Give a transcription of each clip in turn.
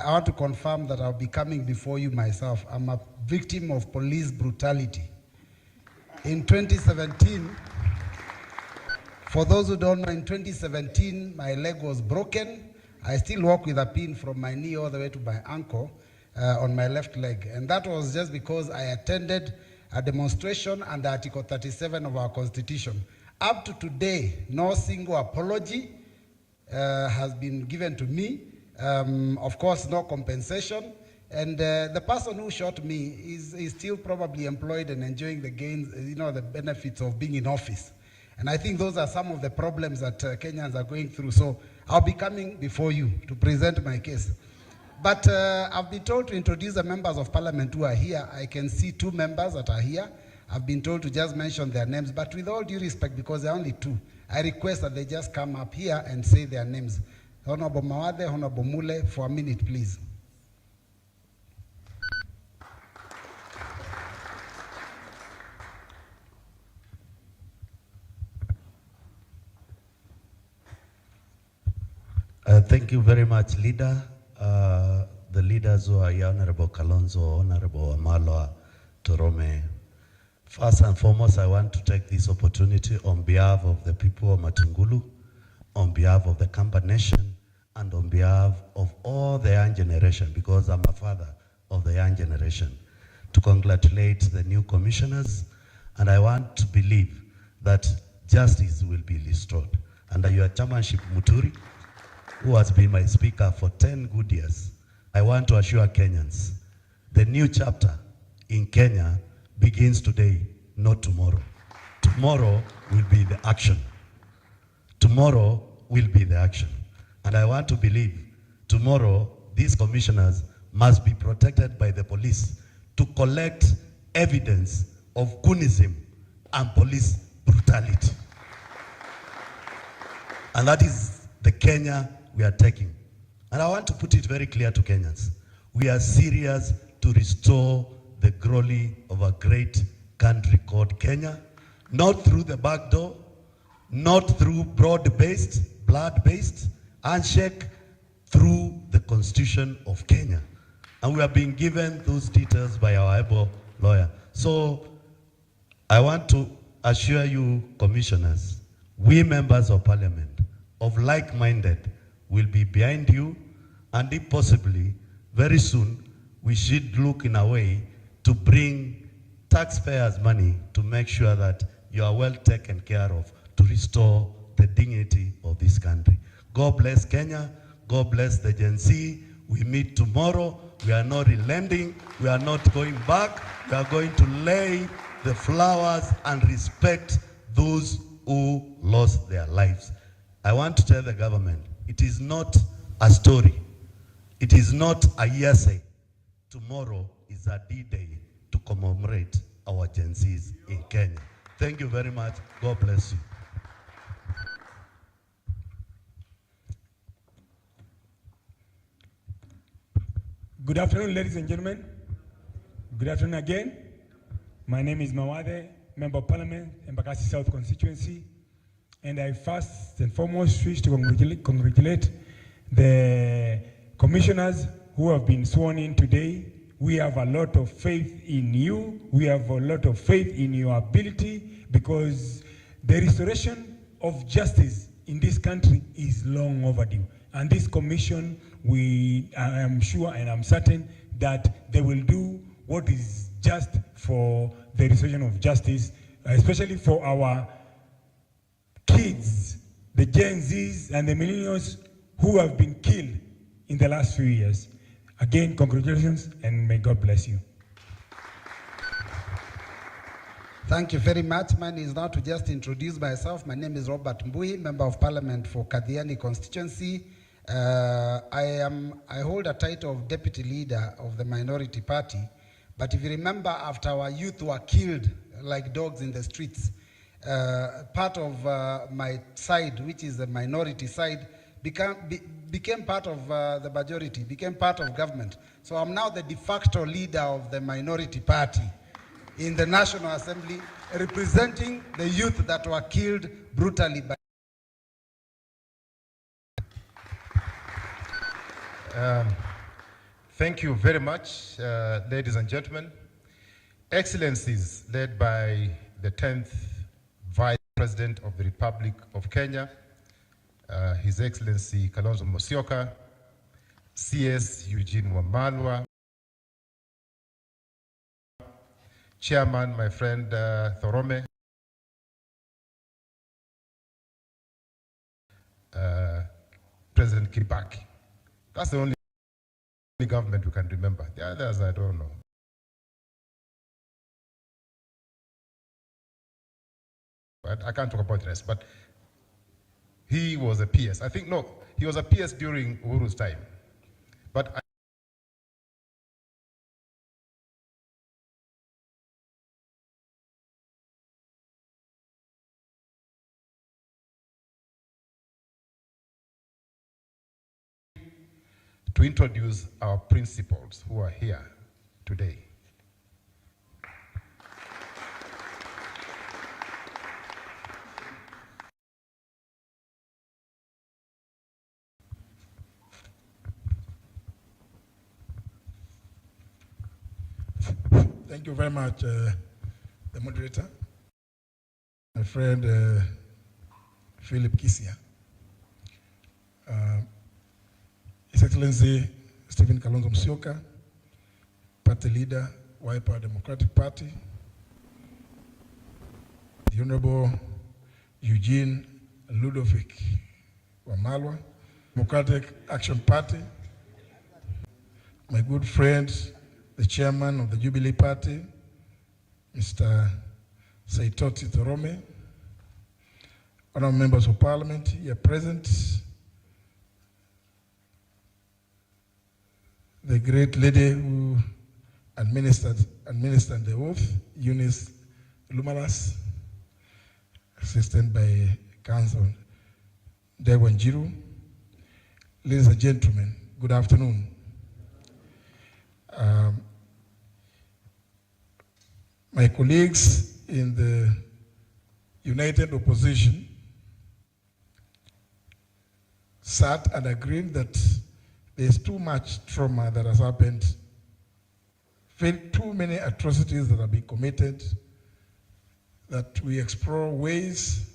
I want to confirm that I'll be coming before you myself. I'm a victim of police brutality. In 2017, for those who don't know, in 2017, my leg was broken. I still walk with a pin from my knee all the way to my ankle on my left leg. And that was just because I attended a demonstration under Article 37 of our Constitution. Up to today, no single apology has been given to me. Of course, no compensation. And the person who shot me is still probably employed and enjoying the gains, the benefits of being in office. And I think those are some of the problems that Kenyans are going through. So I'll be coming before you to present my case. But I've been told to introduce the members of parliament who are here. I can see 2 members that are here. I've been told to just mention their names, but with all due respect, because there are only 2, I request that they just come up here and say their names. Honorable Mawade, Honorable Mule, for a minute, please. Thank you very much, leader. The leaders who are here, Honorable Kalonzo, Honorable Wamalwa, Torome. First and foremost, I want to take this opportunity on behalf of the people of Matungulu, on behalf of the Kamba Nation, and on behalf of all the young generation, because I'm a father of the young generation, to congratulate the new commissioners. And I want to believe that justice will be restored. Under your chairmanship, Muturi, who has been my speaker for 10 good years, I want to assure Kenyans, the new chapter in Kenya begins today, not tomorrow. Tomorrow will be the action. Tomorrow will be the action. And I want to believe tomorrow these commissioners must be protected by the police to collect evidence of goonism and police brutality. And that is the Kenya we are taking. And I want to put it very clear to Kenyans. We are serious to restore the glory of a great country called Kenya, not through the back door, not through broad-based, blood-based handshake, through the Constitution of Kenya. And we are being given those details by our able lawyer. So I want to assure you, commissioners, we members of parliament of like-minded will be behind you, and if possibly, very soon, we should look in a way to bring taxpayers' money to make sure that you are well taken care of to restore the dignity of this country. God bless Kenya. God bless the Gen Z. We meet tomorrow. We are not relenting. We are not going back. We are going to lay the flowers and respect those who lost their lives. I want to tell the government, it is not a story. It is not a hearsay. Tomorrow is a D-Day to commemorate our Gen Zs in Kenya. Thank you very much. God bless you. Good afternoon, ladies and gentlemen. Good afternoon again. My name is Mawade, Member of Parliament, Embakasi South Constituency. And I first and foremost wish to congratulate the commissioners who have been sworn in today. We have a lot of faith in you. We have a lot of faith in your ability, because the restoration of justice in this country is long overdue. And this commission, I am sure and I'm certain that they will do what is just for the restoration of justice, especially for our kids, the Gen Zs and the millennials who have been killed in the last few years. Again, congratulations, and may God bless you. Thank you very much. Mine is now to just introduce myself. My name is Robert Mbui, Member of Parliament for Kadhiani constituency. I hold a title of Deputy Leader of the Minority Party. But if you remember, after our youth were killed like dogs in the streets, part of my side, which is the minority side, became part of the majority, became part of government. So I'm now the de facto leader of the minority party in the National Assembly, representing the youth that were killed brutally by Thank you very much, ladies and gentlemen. Excellencies, led by the 10th Vice President of the Republic of Kenya, His Excellency Kalonzo Musyoka, CS Eugene Wamalwa, Chairman, my friend Thorome, President Kibaki. That's the only government we can remember. The others, I don't know. But I can't talk about the rest. But he was a PS. I think, no, he was a PS during Uhuru's time. But to introduce our principals who are here today. Thank you very much, the moderator, my friend Philip Kisia, His Excellency Stephen Kalonzo Musyoka, Party Leader, Wiper Democratic Party, the Honorable Eugene Ludovic Wamalwa, Democratic Action Party, my good friend, the Chairman of the Jubilee Party, Mr. Saitoti Thorome, honorable members of Parliament here present, the great lady who administered the oath, Eunice Lumalas, assisted by Council Dewanjiru. Ladies and gentlemen, good afternoon. My colleagues in the United Opposition sat and agreed that there's too much trauma that has happened, too many atrocities that have been committed, that we explore ways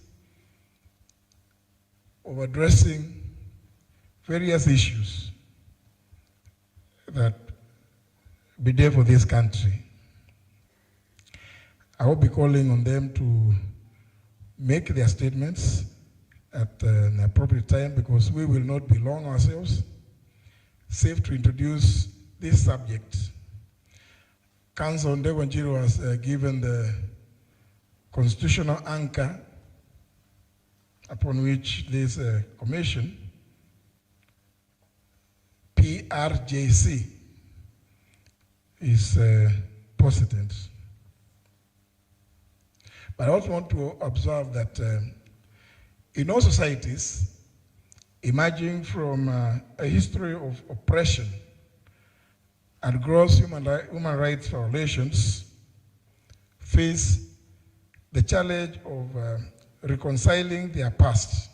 of addressing various issues that be there for this country. I will be calling on them to make their statements at an appropriate time because we will not be long ourselves. Safe to introduce this subject. Council Dewanjiru has given the constitutional anchor upon which this commission, PRJC, is posited. But I also want to observe that in all societies, emerging from a history of oppression and gross human rights violations, face the challenge of reconciling their past.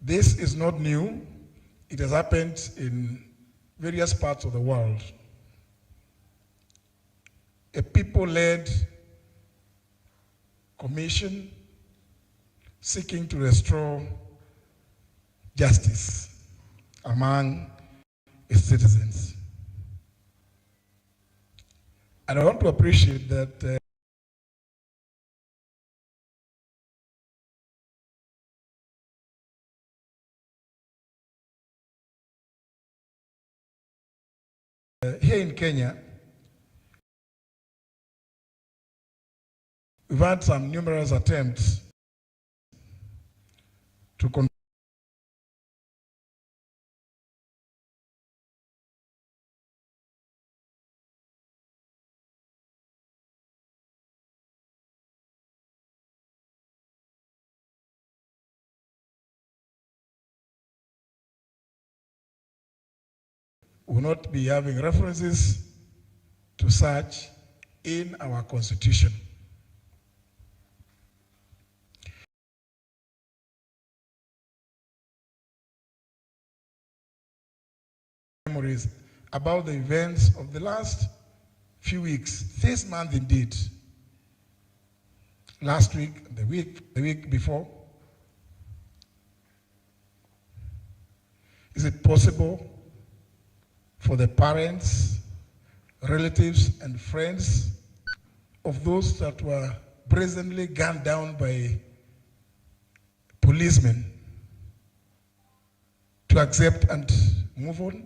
This is not new. It has happened in various parts of the world. A people-led commission seeking to restore justice among its citizens. And I want to appreciate that here in Kenya, we've had some numerous attempts to will not be having references to such in our constitution. memories about the events of the last few weeks, this month indeed, last week, the week before. Is it possible for the parents, relatives, and friends of those that were brazenly gunned down by policemen to accept and move on?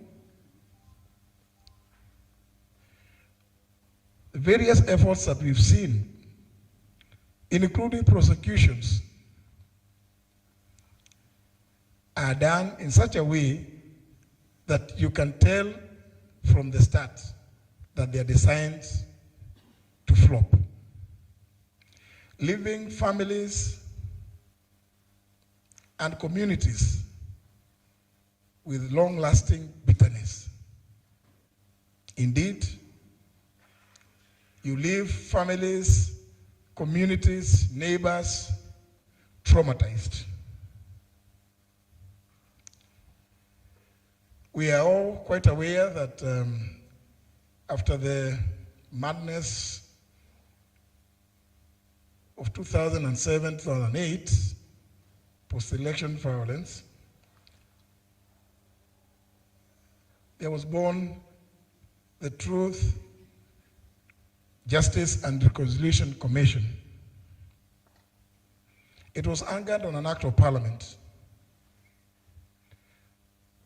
The various efforts that we've seen, including prosecutions, are done in such a way that you can tell from the start that they are designed to flop, leaving families and communities with long-lasting bitterness. Indeed, you leave families, communities, neighbors traumatized. We are all quite aware that after the madness of 2007, 2008, post-election violence, there was born the Truth, Justice and Reconciliation Commission. It was anchored on an act of parliament.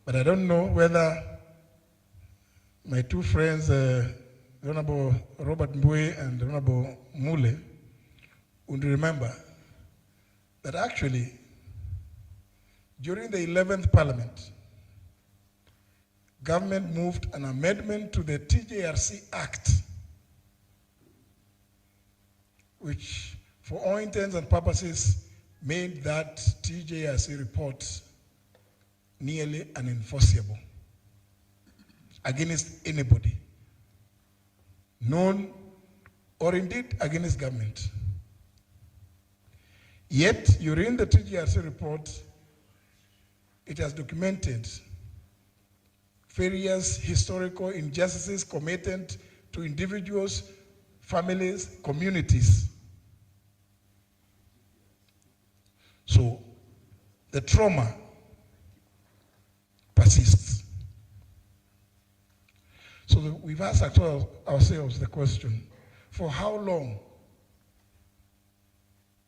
But I don't know whether my two friends, Honorable Robert Mbui and Honorable Mule, would remember that actually, during the 11th Parliament, government moved an amendment to the TJRC Act, which for all intents and purposes made that TJRC report nearly unenforceable against anybody, known or indeed against government. Yet, you read the TGRC report, it has documented various historical injustices committed to individuals, families, communities. So, the trauma persists. So we've asked ourselves the question, for how long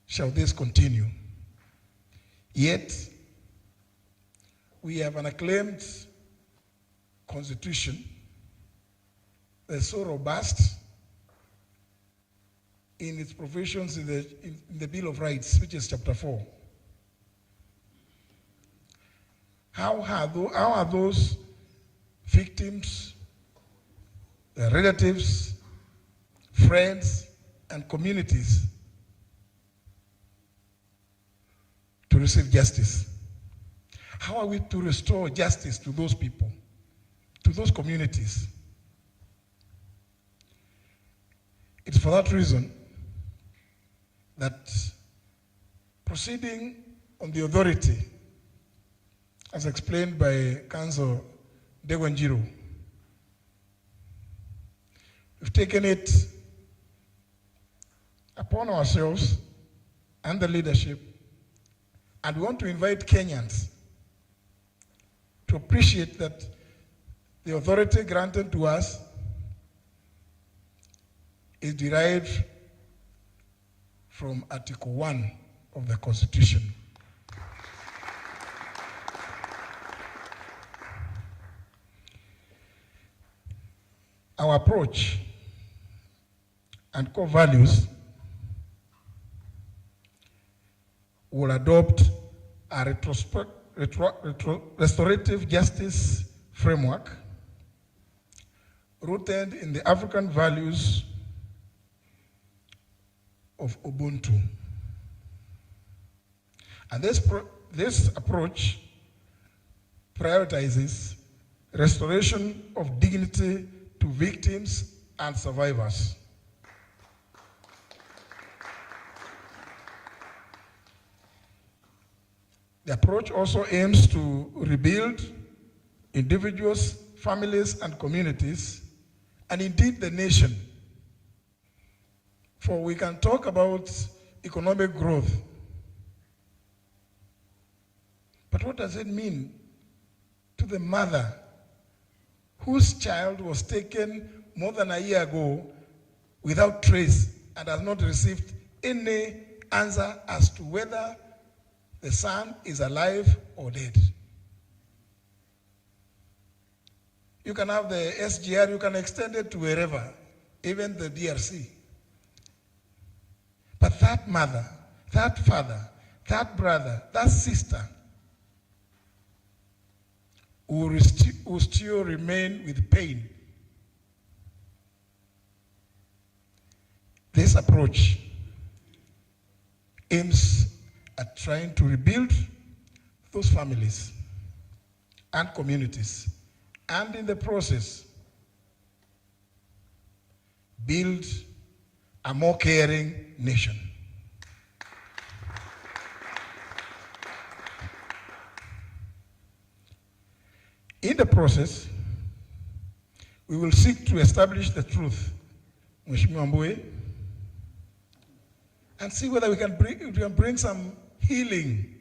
shall this continue? Yet, we have an acclaimed constitution that's so robust in its provisions in the Bill of Rights, which is chapter 4. How are those victims, their relatives, friends, and communities to receive justice? How are we to restore justice to those people, to those communities? It's for that reason that proceeding on the authority, as explained by Council Dewanjiro, we've taken it upon ourselves and the leadership, and we want to invite Kenyans to appreciate that the authority granted to us is derived from Article 1 of the Constitution. Our approach and core values will adopt a restorative justice framework rooted in the African values of Ubuntu. And this approach prioritizes restoration of dignity to victims and survivors. The approach also aims to rebuild individuals, families and communities, and indeed the nation. For we can talk about economic growth, but what does it mean to the mother whose child was taken more than a year ago without trace and has not received any answer as to whether the son is alive or dead? You can have the SGR, you can extend it to wherever, even the DRC. But that mother, that father, that brother, that sister will still remain with pain. This approach aims at trying to rebuild those families and communities, and in the process, build a more caring nation. In the process, we will seek to establish the truth, Mheshimiwa Mbue, and see whether we can bring some healing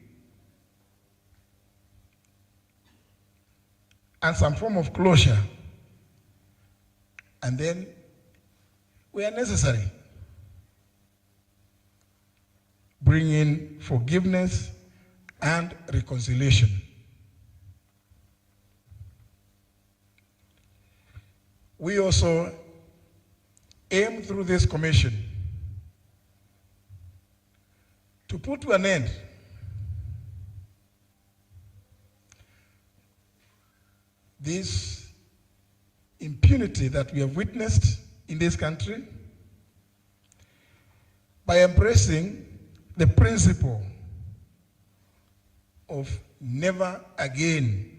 and some form of closure. And then, where necessary, bring in forgiveness and reconciliation. We also aim through this commission to put to an end this impunity that we have witnessed in this country by embracing the principle of never again.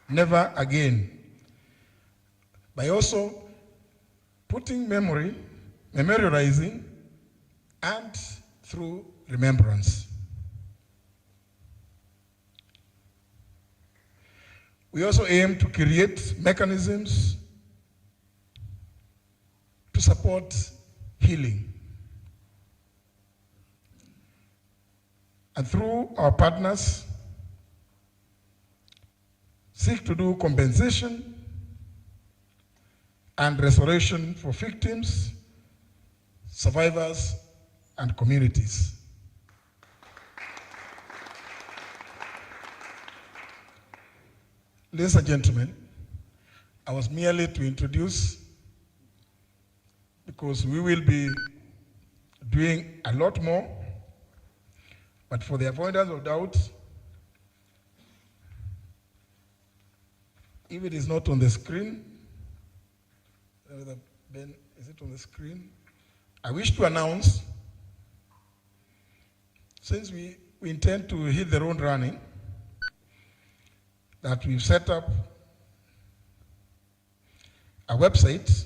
Never again. By also putting memorializing, and through remembrance. We also aim to create mechanisms to support healing. And through our partners, seek to do compensation and restoration for victims, survivors, and communities. Ladies and gentlemen, I was merely to introduce, because we will be doing a lot more, but for the avoidance of doubt, if it is not on the screen, Ben, is it on the screen? I wish to announce, since we intend to hit the road running, that we've set up a website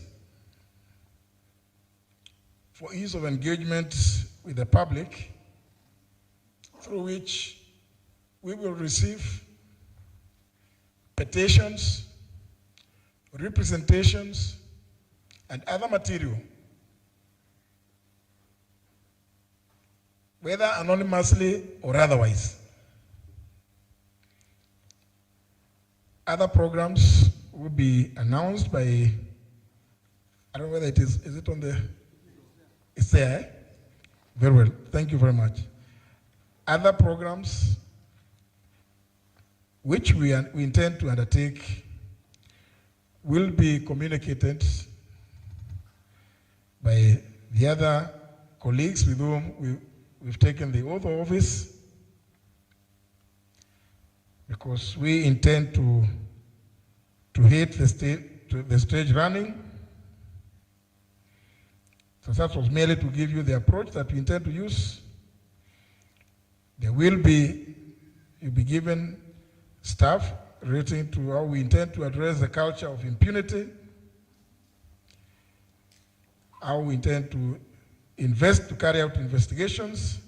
for ease of engagement with the public, through which we will receive petitions, representations, and other material, whether anonymously or otherwise. Other programs will be announced by, I don't know whether it is it on the, it's there, eh? Very well, thank you very much. Other programs which we intend to undertake will be communicated by the other colleagues with whom we've taken the oath of office, because we intend to hit the stage running. So that was merely to give you the approach that we intend to use. You'll be given staff relating to how we intend to address the culture of impunity, how we intend to carry out investigations,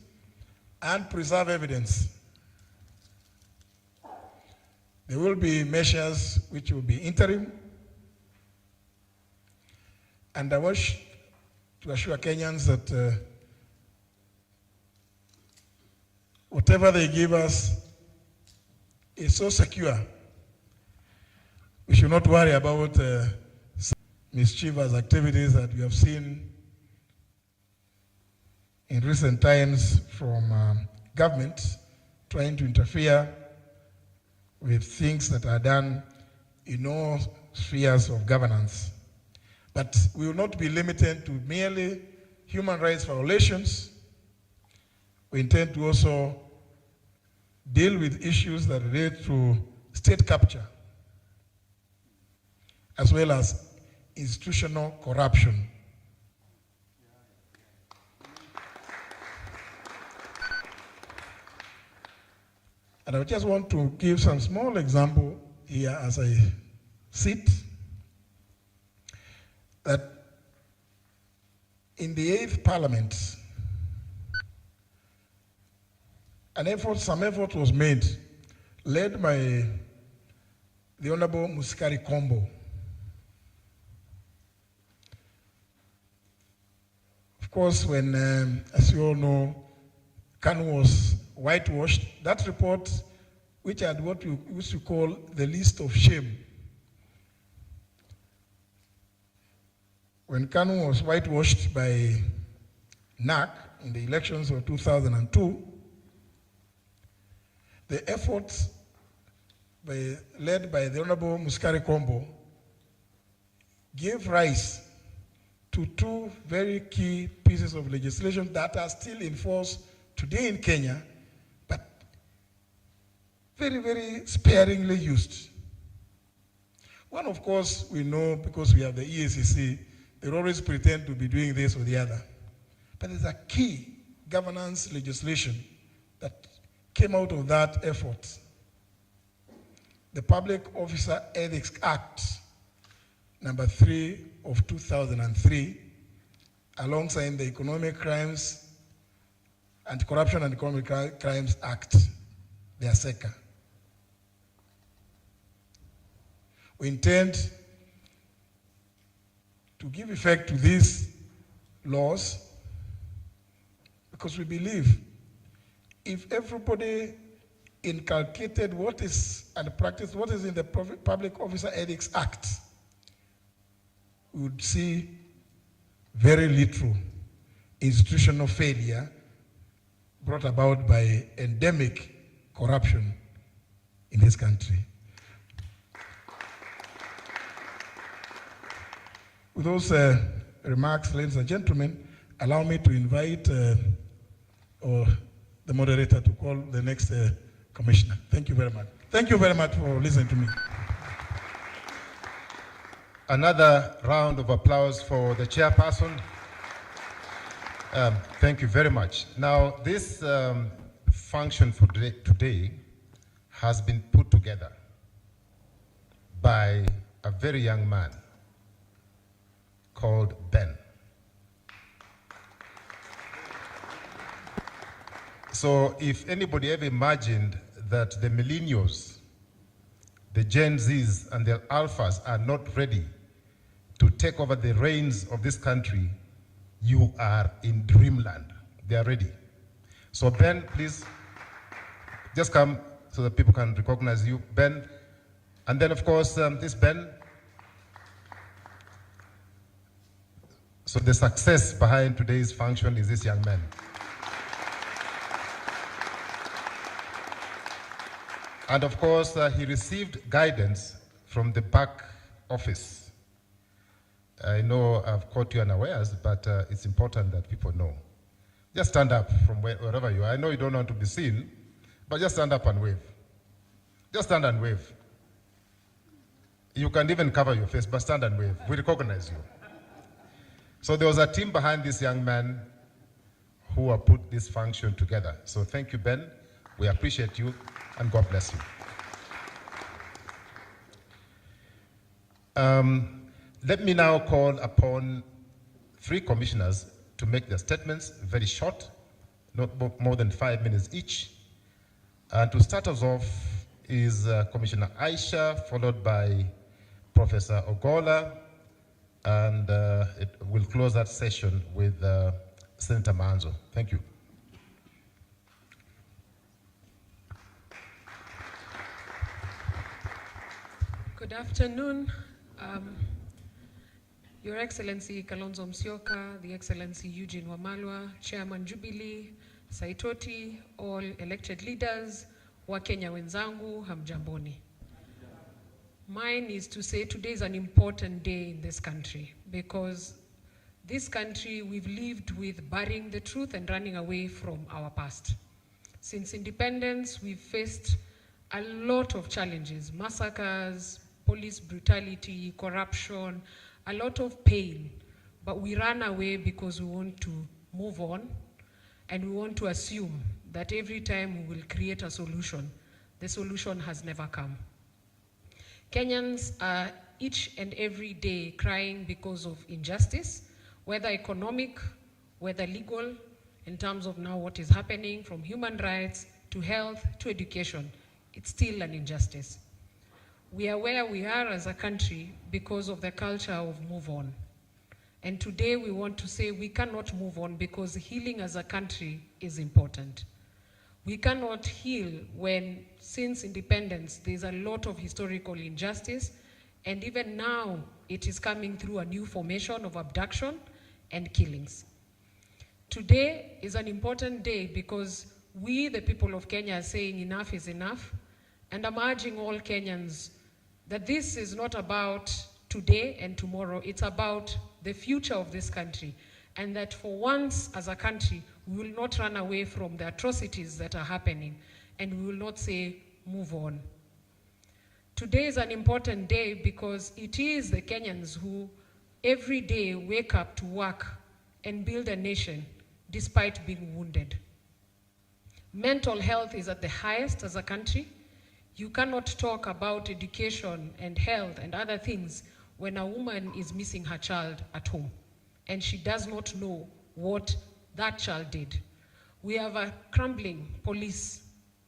and preserve evidence. There will be measures which will be interim, and I wish to assure Kenyans that whatever they give us is so secure. We should not worry about mischievous activities that we have seen in recent times from government trying to interfere with things that are done in all spheres of governance. But we will not be limited to merely human rights violations. We intend to also deal with issues that relate to state capture, as well as institutional corruption. And I just want to give some small example here as I sit, that in the 8th Parliament, some effort was made, led by the Honorable Musikari Kombo. Of course, when, as you all know, KANU was whitewashed, that report, which had what we used to call the list of shame. When KANU was whitewashed by NAC in the elections of 2002, the efforts led by the Honorable Musikari Kombo gave rise to two very key pieces of legislation that are still in force today in Kenya, but very, very sparingly used. One, of course, we know because we have the EACC, they always pretend to be doing this or the other. But there's a key governance legislation that came out of that effort. The Public Officer Ethics Act, number 3 of 2003, alongside the Economic Crimes, Anti-Corruption and Economic Crimes Act, the ASECA. We intend to give effect to these laws because we believe if everybody inculcated what is and practiced what is in the Public Officer Ethics Act, we would see very little institutional failure brought about by endemic corruption in this country. With those remarks, ladies and gentlemen, allow me to invite the moderator to call the next commissioner. Thank you very much. Thank you very much for listening to me. Another round of applause for the chairperson. Thank you very much. Now, this function for today has been put together by a very young man called Ben. So if anybody ever imagined that the millennials, the Gen Zs and the Alphas are not ready to take over the reins of this country, you are in dreamland. They are ready. So Ben, please, just come so that people can recognize you. Ben, and then of course, this Ben. So the success behind today's function is this young man. And of course, he received guidance from the back office. I know I've caught you unawares, but it's important that people know. Just stand up from wherever you are. I know you don't want to be seen, but just stand up and wave. Just stand and wave. You can even cover your face, but stand and wave. We recognize you. So there was a team behind this young man who have put this function together. So thank you, Ben. We appreciate you, and God bless you. Let me now call upon 3 commissioners to make their statements very short, more than 5 minutes each. And to start us off is Commissioner Aisha, followed by Professor Ogola, and we'll close that session with Senator Manzo. Thank you. Good afternoon. Your Excellency Kalonzo Musyoka, The Excellency Eugene Wamalwa, Chairman Jubilee, Saitoti, all elected leaders, Wakenya wenzangu, hamjamboni. Mine is to say today is an important day in this country because this country we've lived with burying the truth and running away from our past. Since independence, we've faced a lot of challenges, massacres, police brutality, corruption, a lot of pain, but we ran away because we want to move on and we want to assume that every time we will create a solution, the solution has never come. Kenyans are each and every day crying because of injustice, whether economic, whether legal, in terms of now what is happening from human rights to health to education. It's still an injustice. We are where we are as a country because of the culture of move on. And today we want to say we cannot move on because healing as a country is important. We cannot heal when, since independence, there's a lot of historical injustice, and even now it is coming through a new formation of abduction and killings. Today is an important day because we, the people of Kenya, are saying enough is enough, and I'm urging all Kenyans that this is not about today and tomorrow, it's about the future of this country, and that for once as a country, we will not run away from the atrocities that are happening, and we will not say, move on. Today is an important day because it is the Kenyans who every day wake up to work and build a nation despite being wounded. Mental health is at the highest as a country. You cannot talk about education and health and other things when a woman is missing her child at home and she does not know what that child did. We have a crumbling police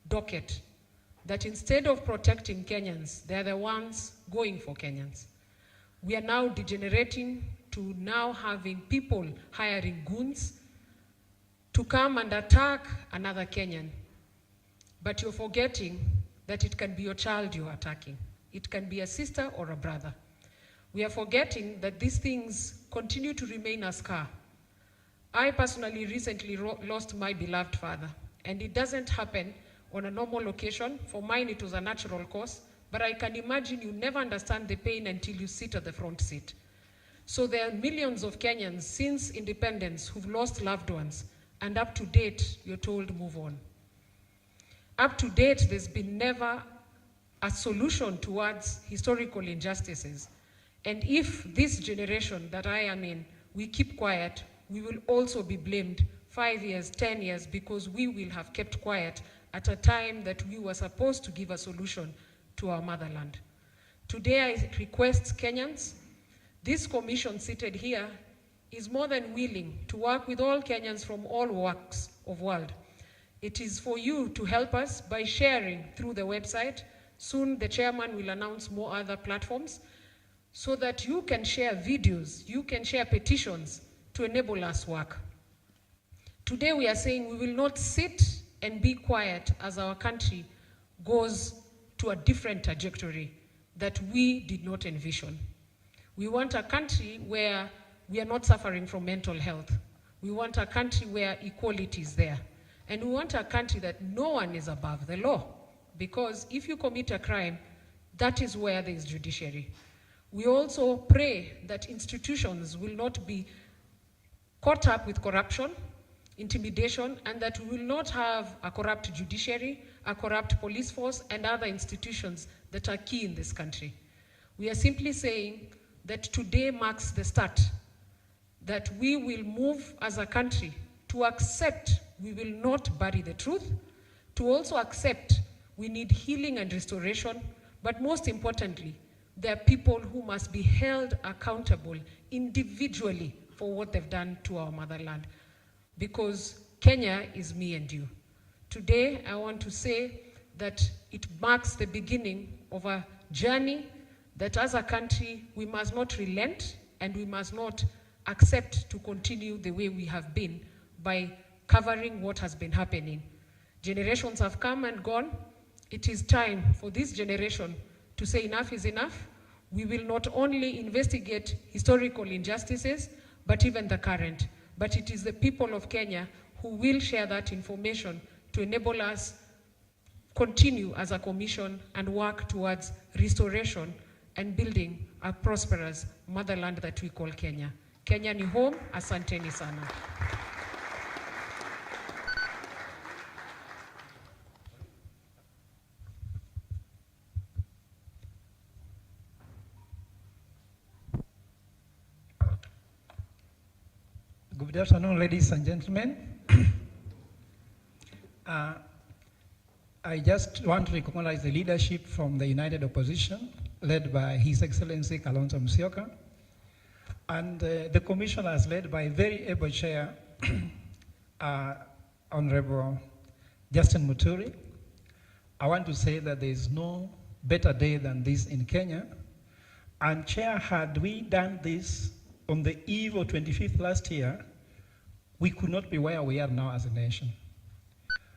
docket that instead of protecting Kenyans, they're the ones going for Kenyans. We are now degenerating to now having people hiring goons to come and attack another Kenyan. But you're forgetting that it can be your child you're attacking. It can be a sister or a brother. We are forgetting that these things continue to remain a scar. I personally recently lost my beloved father, and it doesn't happen on a normal occasion. For mine, it was a natural cause, but I can imagine you never understand the pain until you sit at the front seat. So there are millions of Kenyans since independence who've lost loved ones, and up to date, you're told move on. Up to date, there's been never a solution towards historical injustices. And if this generation that I am in, we keep quiet, we will also be blamed 5 years, 10 years, because we will have kept quiet at a time that we were supposed to give a solution to our motherland. Today I request Kenyans, this commission seated here is more than willing to work with all Kenyans from all walks of world. It is for you to help us by sharing through the website. Soon the chairman will announce more other platforms so that you can share videos, you can share petitions to enable us work. Today we are saying we will not sit and be quiet as our country goes to a different trajectory that we did not envision. We want a country where we are not suffering from mental health. We want a country where equality is there. And we want a country that no one is above the law. Because if you commit a crime, that is where there is judiciary. We also pray that institutions will not be caught up with corruption, intimidation, and that we will not have a corrupt judiciary, a corrupt police force, and other institutions that are key in this country. We are simply saying that today marks the start, that we will move as a country to accept we will not bury the truth, to also accept we need healing and restoration, but most importantly, there are people who must be held accountable individually for what they've done to our motherland. Because Kenya is me and you. Today, I want to say that it marks the beginning of a journey that as a country, we must not relent and we must not accept to continue the way we have been by covering what has been happening. Generations have come and gone. It is time for this generation to say enough is enough. We will not only investigate historical injustices, but even the current. But it is the people of Kenya who will share that information to enable us continue as a commission and work towards restoration and building a prosperous motherland that we call Kenya. Kenya ni home, asanteni sana. Good afternoon, ladies and gentlemen. I just want to recognize the leadership from the United Opposition, led by His Excellency Kalonzo Musyoka, and the commissioners led by very able chair, Honorable Justin Muturi. I want to say that there is no better day than this in Kenya. And Chair, had we done this on the eve of 25th last year, we could not be where we are now as a nation.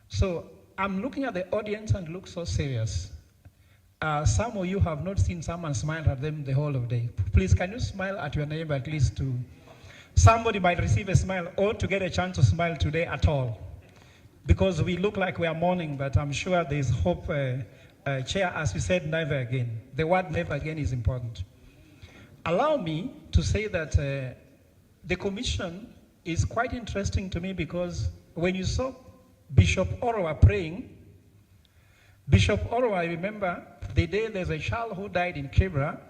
So I'm looking at the audience and look so serious. Some of you have not seen someone smile at them the whole of the day. Please, can you smile at your neighbor at least to, somebody might receive a smile or to get a chance to smile today at all. Because we look like we are mourning, but I'm sure there's hope. Chair, as you said, never again. The word never again is important. Allow me to say that the commission is quite interesting to me because when you saw Bishop Orwa praying, Bishop Orwa, I remember the day there's a child who died in Kibra,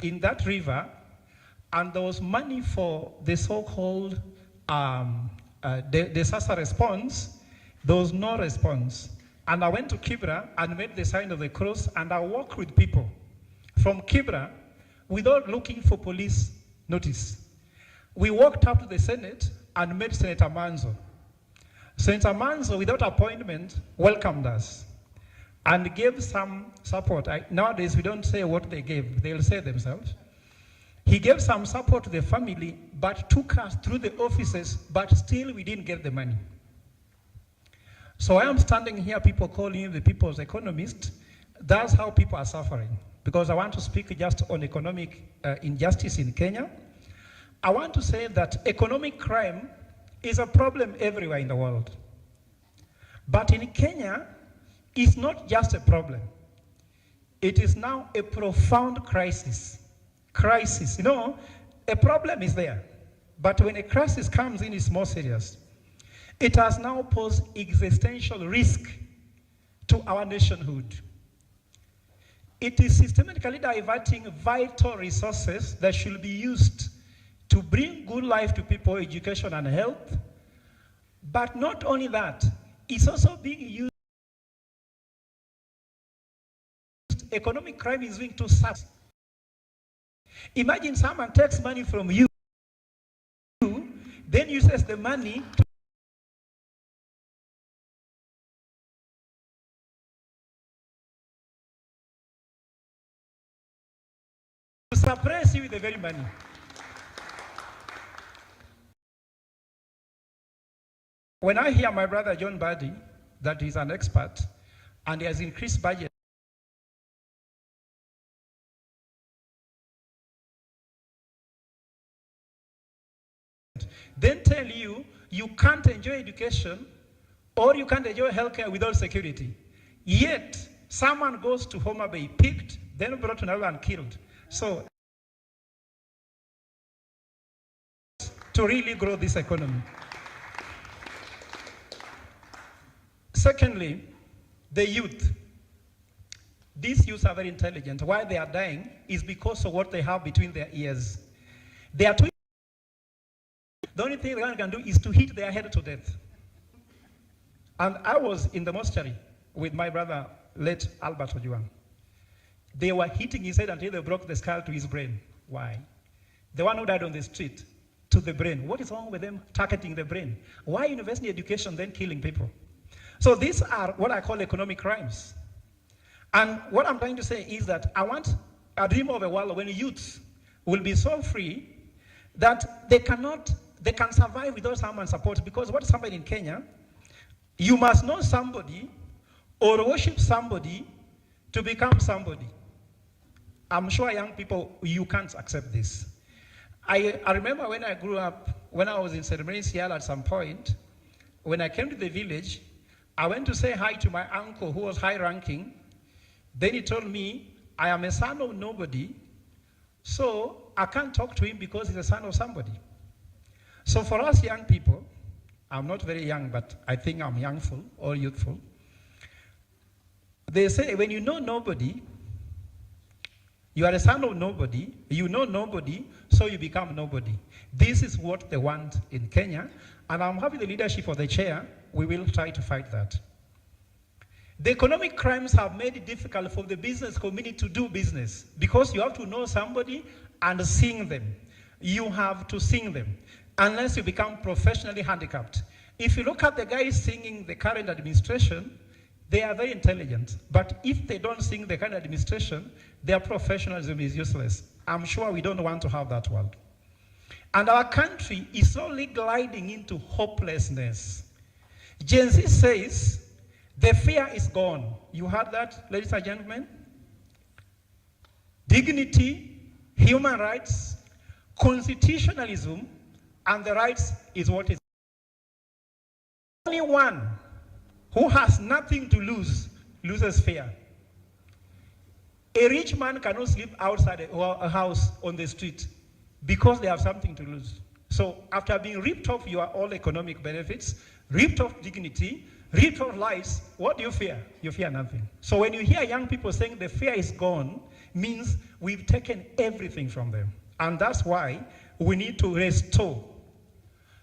in that river, and there was money for the so-called disaster response. There was no response. And I went to Kibra and made the sign of the cross, and I walked with people from Kibra without looking for police notice. We walked up to the Senate and met Senator Manzo. Senator Manzo, without appointment, welcomed us and gave some support. Nowadays, we don't say what they gave. They'll say themselves. He gave some support to the family, but took us through the offices, but still we didn't get the money. So I am standing here, people calling him the people's economist. That's how people are suffering. Because I want to speak just on economic injustice in Kenya. I want to say that economic crime is a problem everywhere in the world. But in Kenya, it's not just a problem. It is now a profound crisis. Crisis, you know, a problem is there. But when a crisis comes in, it's more serious. It has now posed existential risk to our nationhood. It is systematically diverting vital resources that should be used to bring good life to people, education and health. But not only that, it's also being used. Economic crime is being too sad. Imagine someone takes money from you, then uses the money to suppress you with the very money. When I hear my brother John Buddy, that he's an expert, and he has increased budget, then tell you, you can't enjoy education or you can't enjoy healthcare without security. Yet, someone goes to Homa Bay, picked, then brought to Nairobi and killed. So, to really grow this economy. Secondly, the youth. These youths are very intelligent. Why they are dying is because of what they have between their ears. They are too. The only thing they can do is to hit their head to death. And I was in the mortuary with my brother, late Albert Ojuang. They were hitting his head until they broke the skull to his brain. Why? The one who died on the street to the brain. What is wrong with them targeting the brain? Why university education then killing people? So these are what I call economic crimes. And what I'm trying to say is that I want a dream of a world when youths will be so free that they can survive without someone's support. Because what is happening in Kenya, you must know somebody or worship somebody to become somebody. I'm sure young people, you can't accept this. I remember when I grew up, when I was in Testimonies here at some point, when I came to the village, I went to say hi to my uncle who was high ranking. Then he told me, I am a son of nobody, so I can't talk to him because he's a son of somebody. So for us young people, I'm not very young, but I think I'm youngful or youthful. They say when you know nobody, you are a son of nobody, you know nobody, so you become nobody. This is what they want in Kenya, and I'm having the leadership of the chair. We will try to fight that. The economic crimes have made it difficult for the business community to do business because you have to know somebody and sing them. You have to sing them unless you become professionally handicapped. If you look at the guys singing the current administration, they are very intelligent, but if they don't sing the current administration, their professionalism is useless. I'm sure we don't want to have that world. And our country is slowly gliding into hopelessness. Gen Z says, the fear is gone. You heard that, ladies and gentlemen? Dignity, human rights, constitutionalism, and the rights is what is. Only one who has nothing to lose loses fear. A rich man cannot sleep outside a house on the street because they have something to lose. So after being ripped off your all economic benefits, ripped off dignity, ripped off lives, what do you fear? You fear nothing. So when you hear young people saying the fear is gone, means we've taken everything from them. And that's why we need to restore.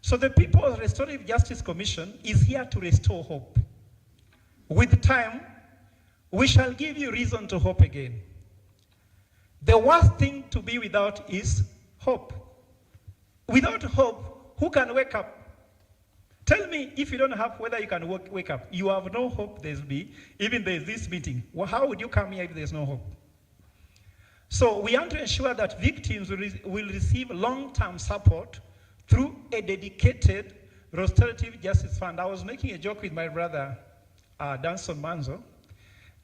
So the People's Restorative Justice Commission is here to restore hope. With time, we shall give you reason to hope again. The worst thing to be without is hope. Without hope, who can wake up? Tell me, if you don't have whether you can wake up. You have no hope there's even there's this meeting. Well, how would you come here if there's no hope? So we want to ensure that victims will receive long-term support through a dedicated restorative justice fund. I was making a joke with my brother, Danson Manzo.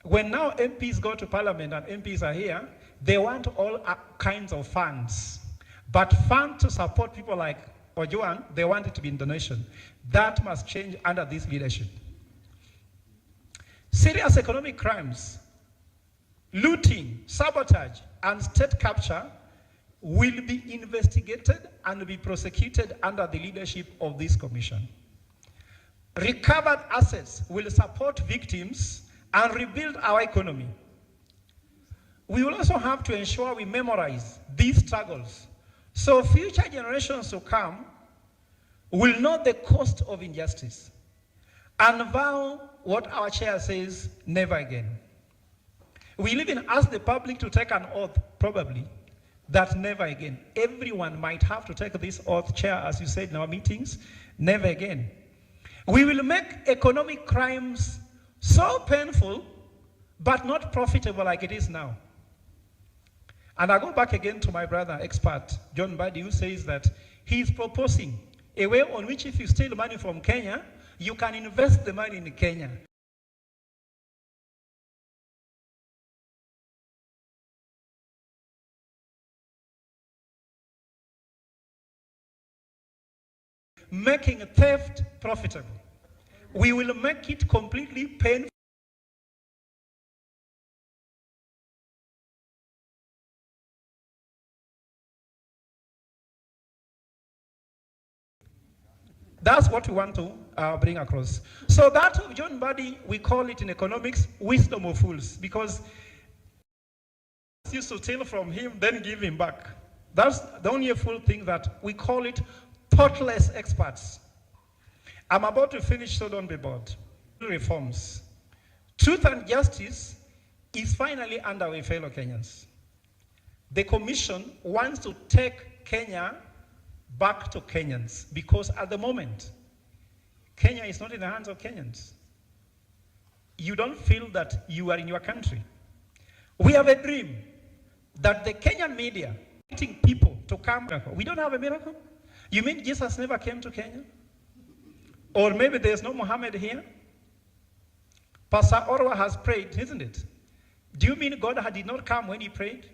When now MPs go to parliament and MPs are here, they want all kinds of funds. But funds to support people like Ojuan, they want it to be in donation. That must change under this leadership. Serious economic crimes, looting, sabotage, and state capture will be investigated and be prosecuted under the leadership of this commission. Recovered assets will support victims and rebuild our economy. We will also have to ensure we memorize these struggles so future generations to come will know the cost of injustice and vow what our chair says, never again. We'll even ask the public to take an oath, probably, that never again. Everyone might have to take this oath, chair, as you said in our meetings, never again. We will make economic crimes so painful, but not profitable like it is now. And I go back again to my brother, expert, John Buddy, who says that he's proposing a way on which if you steal money from Kenya, you can invest the money in Kenya. Making theft profitable. We will make it completely painful. That's what we want to bring across. So that of John Buddy, we call it in economics, wisdom of fools, because used to steal from him, then give him back. That's the only fool thing that we call it thoughtless experts. I'm about to finish, so don't be bored. Reforms. Truth and justice is finally underway, fellow Kenyans. The commission wants to take Kenya back to Kenyans, because at the moment, Kenya is not in the hands of Kenyans. You don't feel that you are in your country. We have a dream that the Kenyan media wanting people to come. We don't have a miracle. You mean Jesus never came to Kenya? Or maybe there's no Muhammad here? Pastor Orwa has prayed, isn't it? Do you mean God did not come when he prayed?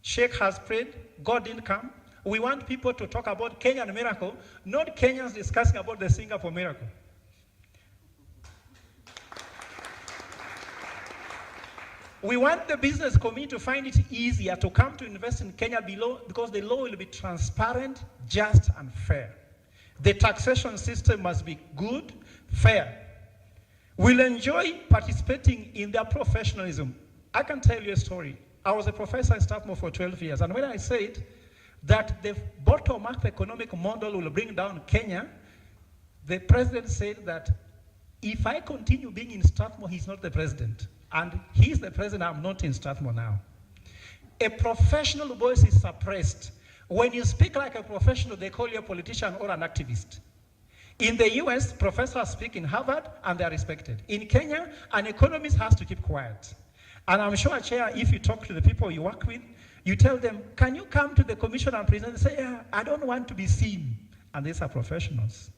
Sheikh has prayed, God didn't come. We want people to talk about Kenyan miracle, not Kenyans discussing about the Singapore miracle. We want the business community to find it easier to come to invest in Kenya below, because the law will be transparent, just, and fair. The taxation system must be good, fair. We'll enjoy participating in their professionalism. I can tell you a story. I was a professor in Strathmore for 12 years, and when I said that the bottom-up economic model will bring down Kenya, the president said that if I continue being in Strathmore, he's not the president. And he's the president, I'm not in Strathmore now. A professional voice is suppressed. When you speak like a professional, they call you a politician or an activist. In the US, professors speak in Harvard and they're respected. In Kenya, an economist has to keep quiet. And I'm sure, Chair, if you talk to the people you work with, you tell them, can you come to the commission and present? They say, yeah, I don't want to be seen. And these are professionals.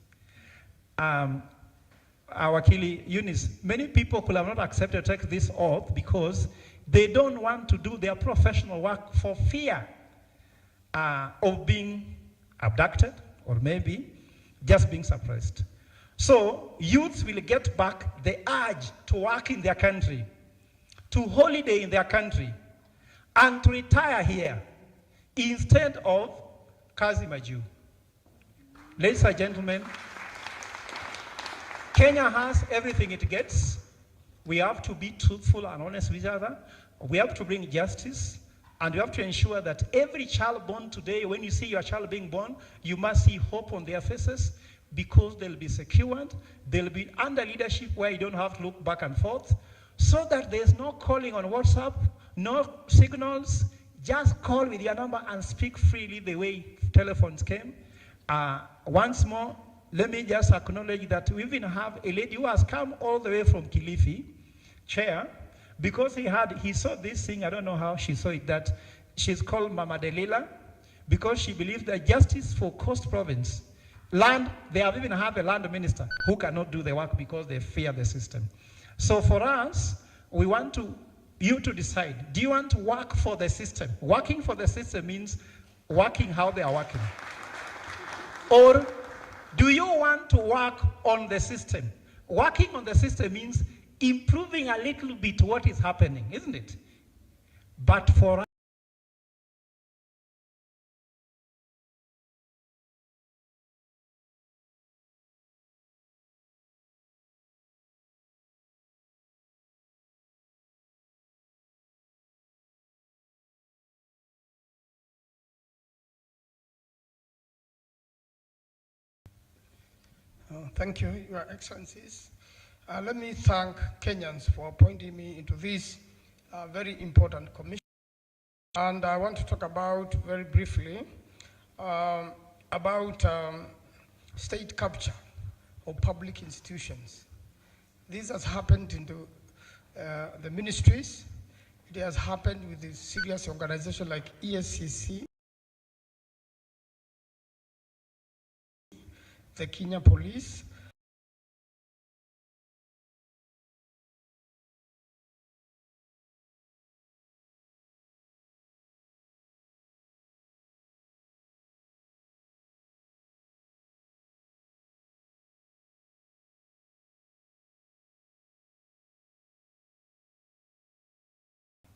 Our Kili Eunice, many people could have not accepted to take this oath because they don't want to do their professional work for fear of being abducted or maybe just being suppressed. So youths will get back the urge to work in their country, to holiday in their country, and to retire here instead of kazi maju. Ladies and gentlemen, Kenya has everything it gets. We have to be truthful and honest with each other. We have to bring justice, and we have to ensure that every child born today, when you see your child being born, you must see hope on their faces, because they'll be secured, they'll be under leadership where you don't have to look back and forth, so that there's no calling on WhatsApp, no signals, just call with your number and speak freely the way telephones came. Once more, let me just acknowledge that we even have a lady who has come all the way from Kilifi, Chair, because he saw this thing, I don't know how she saw it, that she's called Mama Delila, because she believes that justice for Coast Province, land, they have even have a land minister who cannot do the work because they fear the system. So for us, we want you to decide, do you want to work for the system? Working for the system means working how they are working. Or do you want to work on the system? Working on the system means improving a little bit what is happening, isn't it? But for us, Thank you, Your Excellencies. Let me thank Kenyans for appointing me into this very important commission. And I want to talk about, very briefly, about state capture of public institutions. This has happened in the ministries. It has happened with the serious organizations like ESCC, the Kenya Police,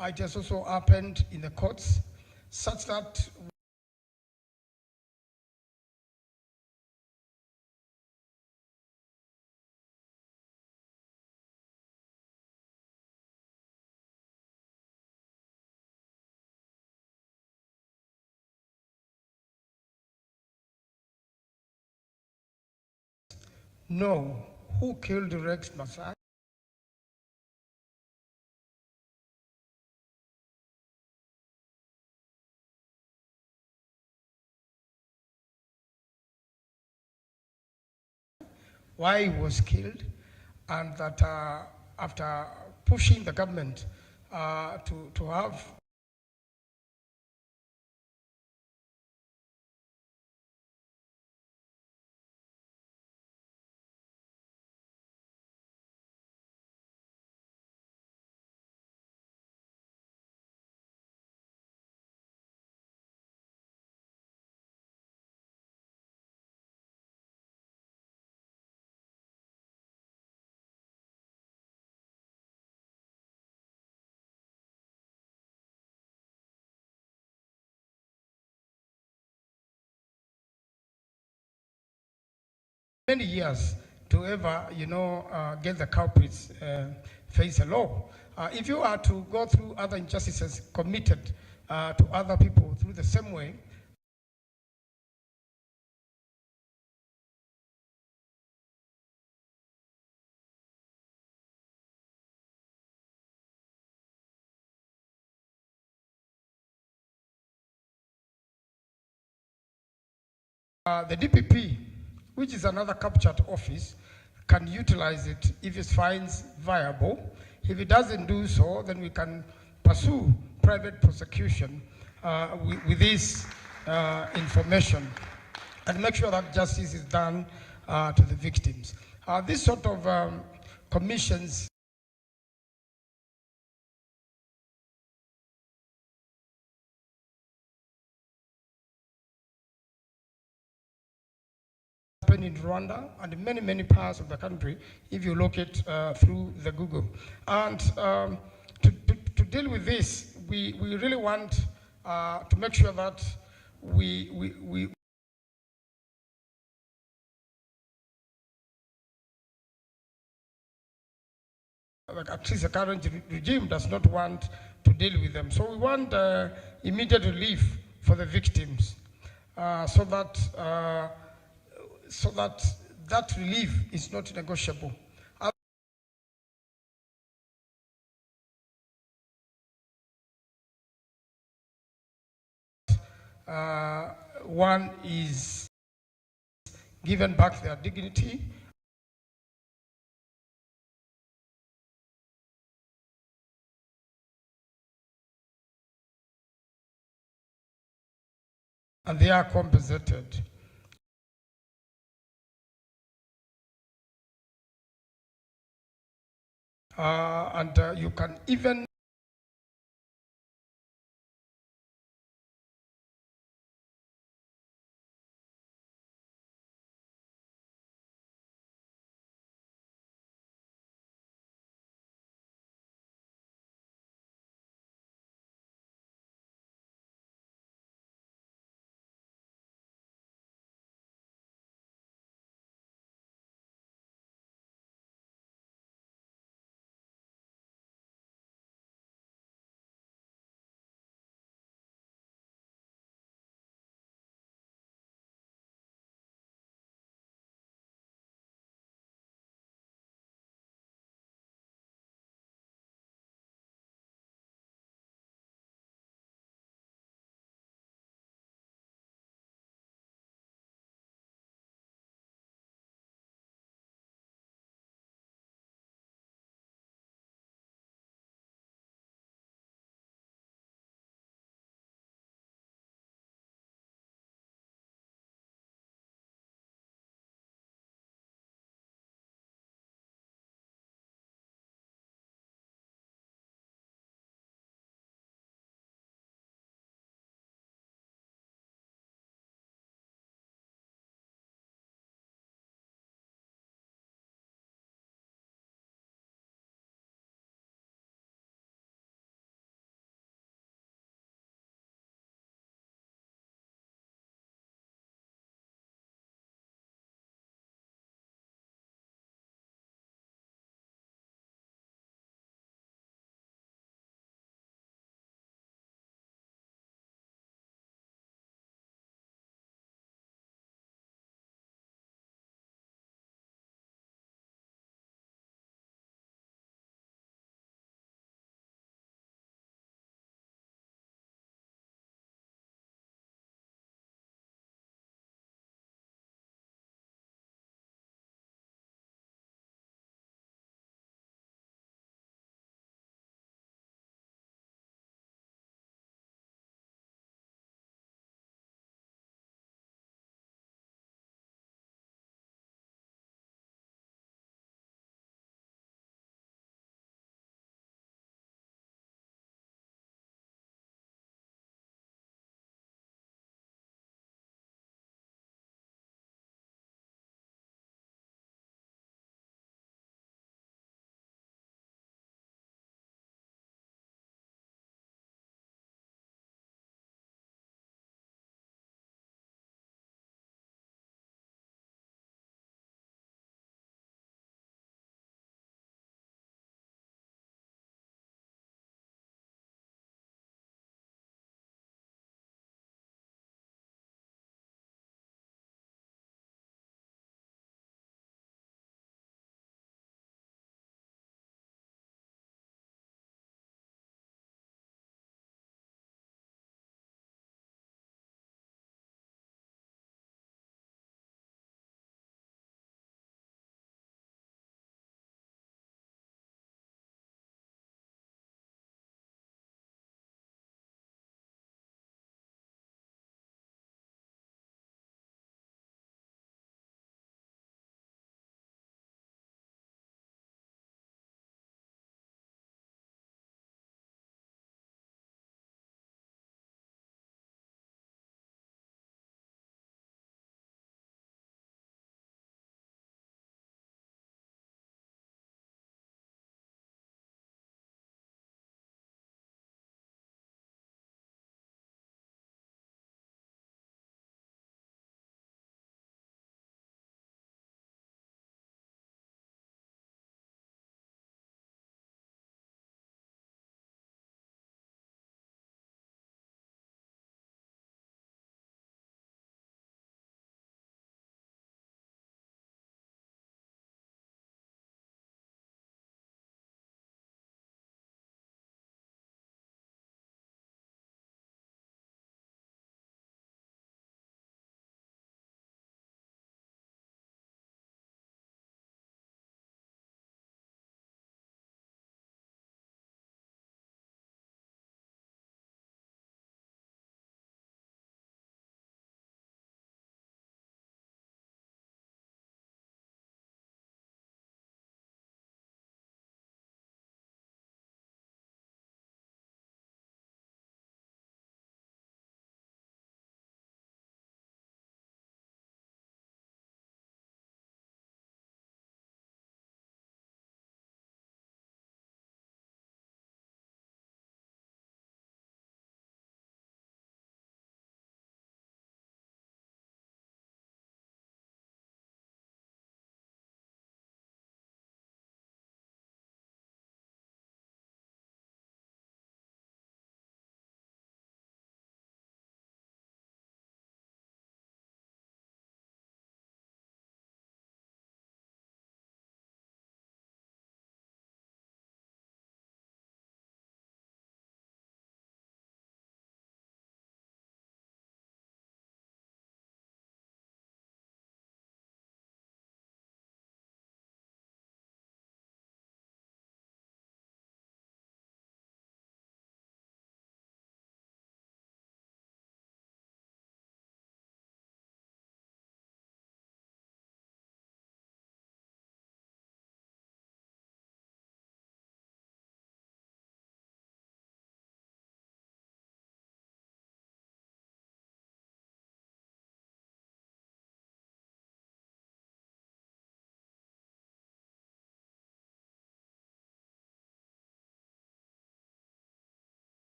it has also happened in the courts, such that know who killed Rex Masai. why he was killed, and that after pushing the government to have many years to ever, get the culprits face the law. If you are to go through other injustices committed to other people through the same way, the DPP, which is another captured office, can utilize it if it finds viable. If it doesn't do so, then we can pursue private prosecution with this information and make sure that justice is done to the victims. This sort of commissions in Rwanda and in many, many parts of the country if you look it through the Google. And to deal with this, we really want to make sure that we like at least the current regime does not want to deal with them. So we want immediate relief for the victims so that relief is not negotiable. One is given back their dignity, and they are compensated. You can even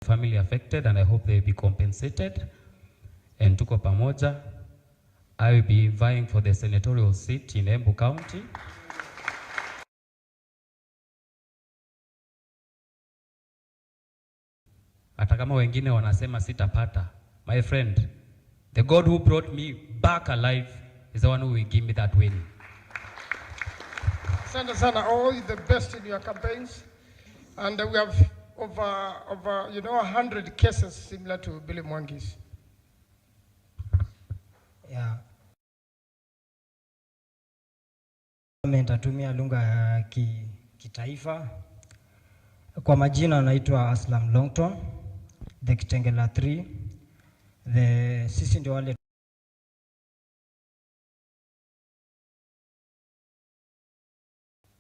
family affected, and I hope they will be compensated. And tuko pamoja. I will be vying for the senatorial seat in Embu County. Hata kama wengine wanasema sitapata, my friend, the God who brought me back alive is the one who will give me that win. Asante sana, all the best in your campaigns. And we have over 100 cases similar to Billy Mwangi's. Yeah. Nitatumia lugha ya kitaifa. Kwa majina naitwa Aslam Longton, the Kitengela 3. Sisi ndio wale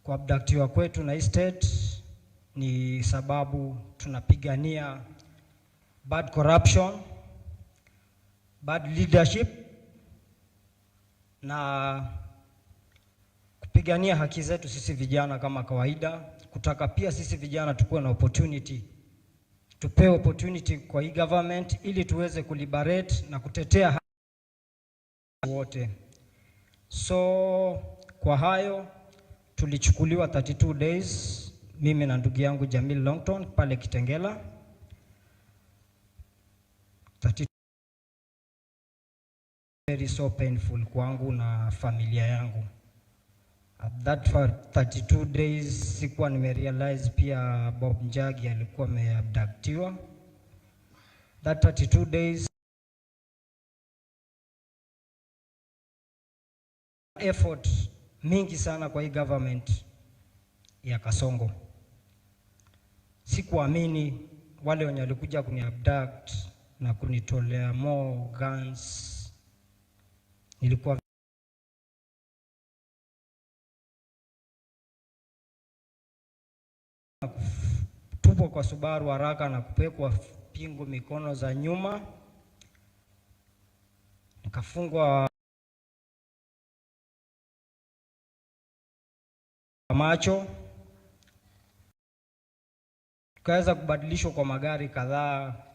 kwa abductiwa kwetu na state ni sababu tunapigania bad corruption, bad leadership na kupigania haki zetu sisi vijana kama kawaida, kutaka pia sisi vijana tukuwe na opportunity, tupewe opportunity kwa hii government ili tuweze kuliberate na kutetea haki wote. So kwa hayo tulichukuliwa 32 days mimi na ndugu yangu Jamil Longton pale Kitengela. 32 very so painful kwangu na familia yangu. At that 32 days sikuwa nimerealize pia Bob Njagi alikuwa ameabductiwa. That 32 days effort mingi sana kwa hii government ya Kasongo. Sikuamini wale wenye walikuja kuniabduct na kunitolea more guns. Nilikuwa tupo kwa Subaru haraka na kupekwa pingu mikono za nyuma, nikafungwa macho, tukaweza kubadilishwa kwa magari kadhaa.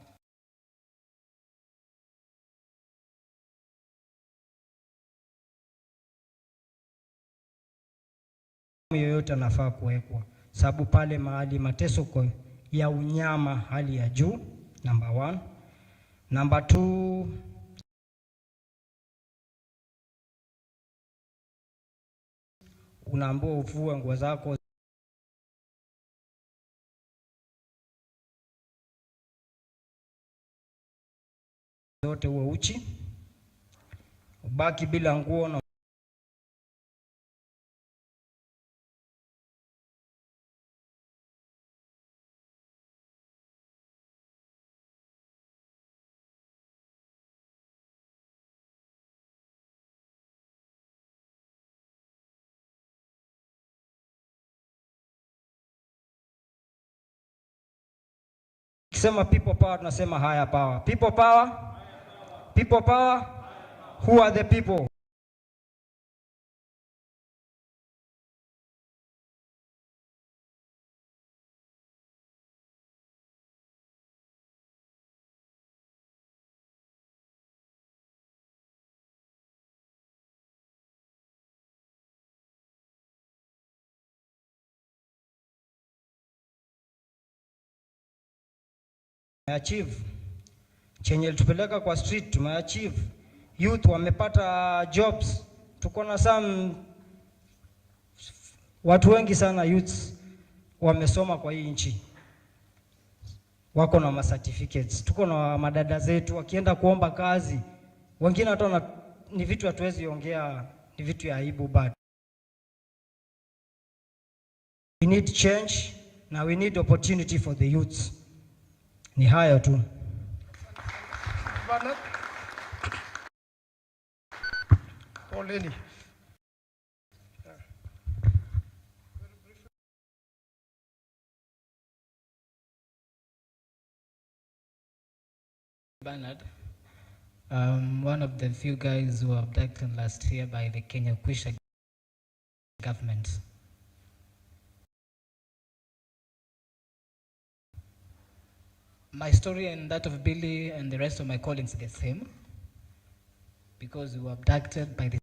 Yoyote anafaa kuwekwa, sababu pale mahali mateso kwa ya unyama hali ya juu, number 1. Number 2, unaambiwa uvue nguo zako zote, uwe uchi, ubaki bila nguo na Kisema people power, tunasema higher power. People power? People power? Who are the people? Achieve chenye tupeleka kwa street, tumeachieve. Youth wamepata jobs, tuko na some watu wengi sana youths wamesoma kwa hii nchi, wako na certificates. Tuko na madada zetu wakienda kuomba kazi, wengine hata ni vitu hatuwezi ongea, ni vitu ya aibu, but we need change na we need opportunity for the youths. Ni hayo tu. Poleni. Bernard, one of the few guys who were abducted last year by the Kenya Kwisha government. My story and that of Billy and the rest of my colleagues are the same, because we were abducted by the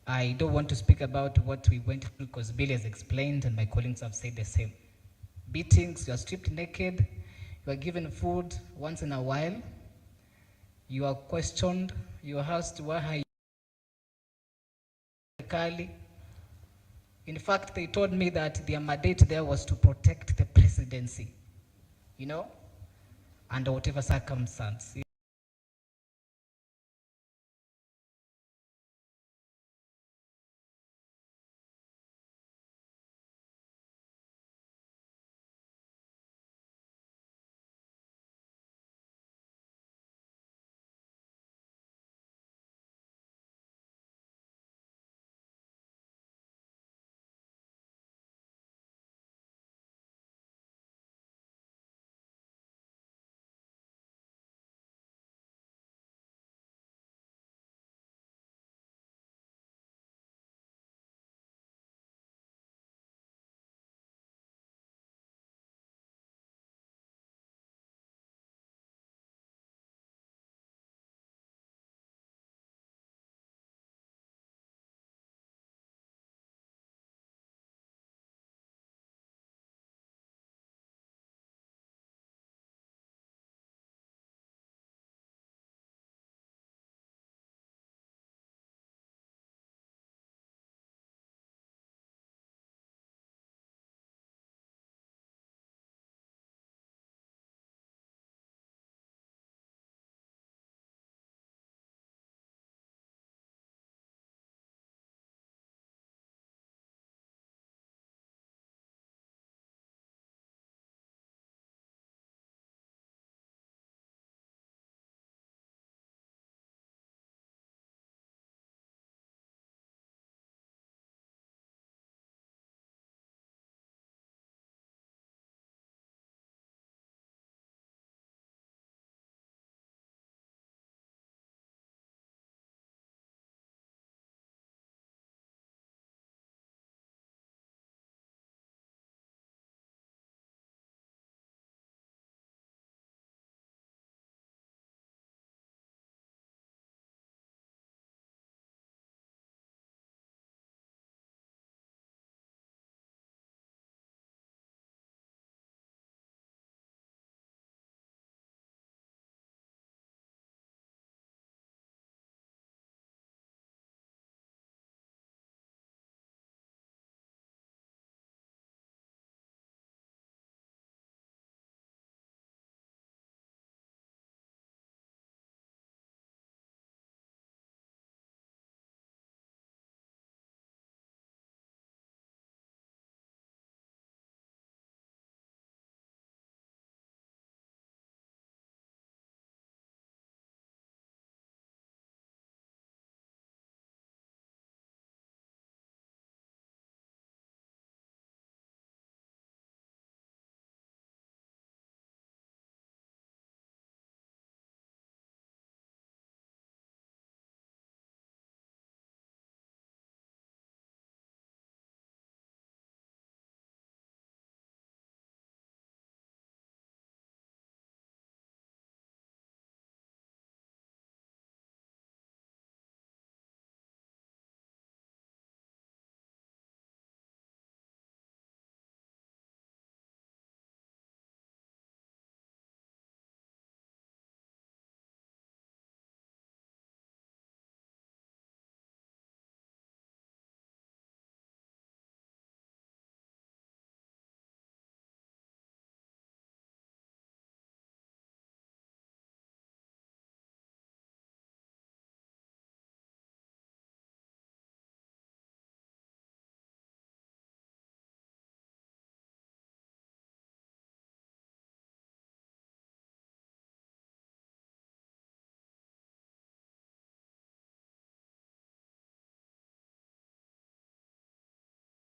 I don't want to speak about what we went through because Billy has explained and my colleagues have said the same. Beatings, you are stripped naked, you are given food once in a while, you are questioned, you are asked why you Kali. In fact, they told me that their mandate there was to protect the presidency, you know, under whatever circumstance.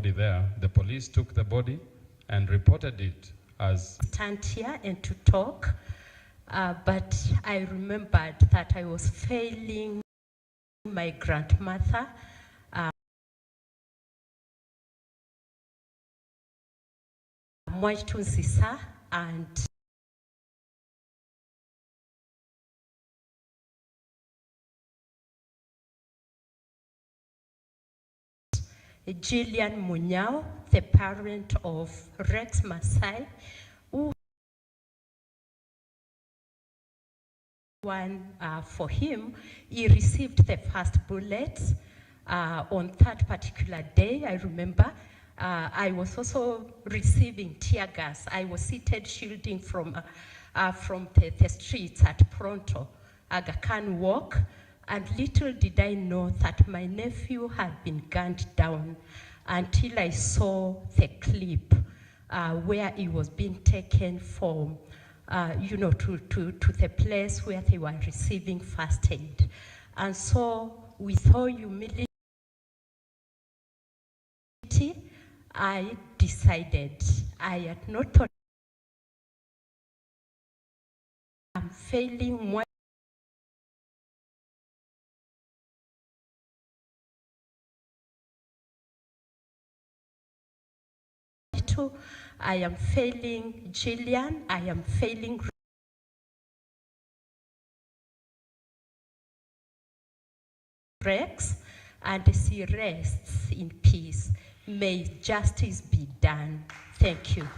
There, the police took the body and reported it as stand here and to talk, but I remembered that I was failing my grandmother, Mwaitu Nsisa, and Gillian Munyao, the parent of Rex Masai, who for him, he received the first bullet on that particular day. I remember I was also receiving tear gas. I was seated shielding from the streets at Pronto, Aga Khan Walk, and little did I know that my nephew had been gunned down until I saw the clip where he was being taken from to the place where they were receiving first aid. And so with all humility, I decided, I had not thought I'm failing one. I am failing Gillian, I am failing Rex, and she rests in peace. May justice be done. Thank you.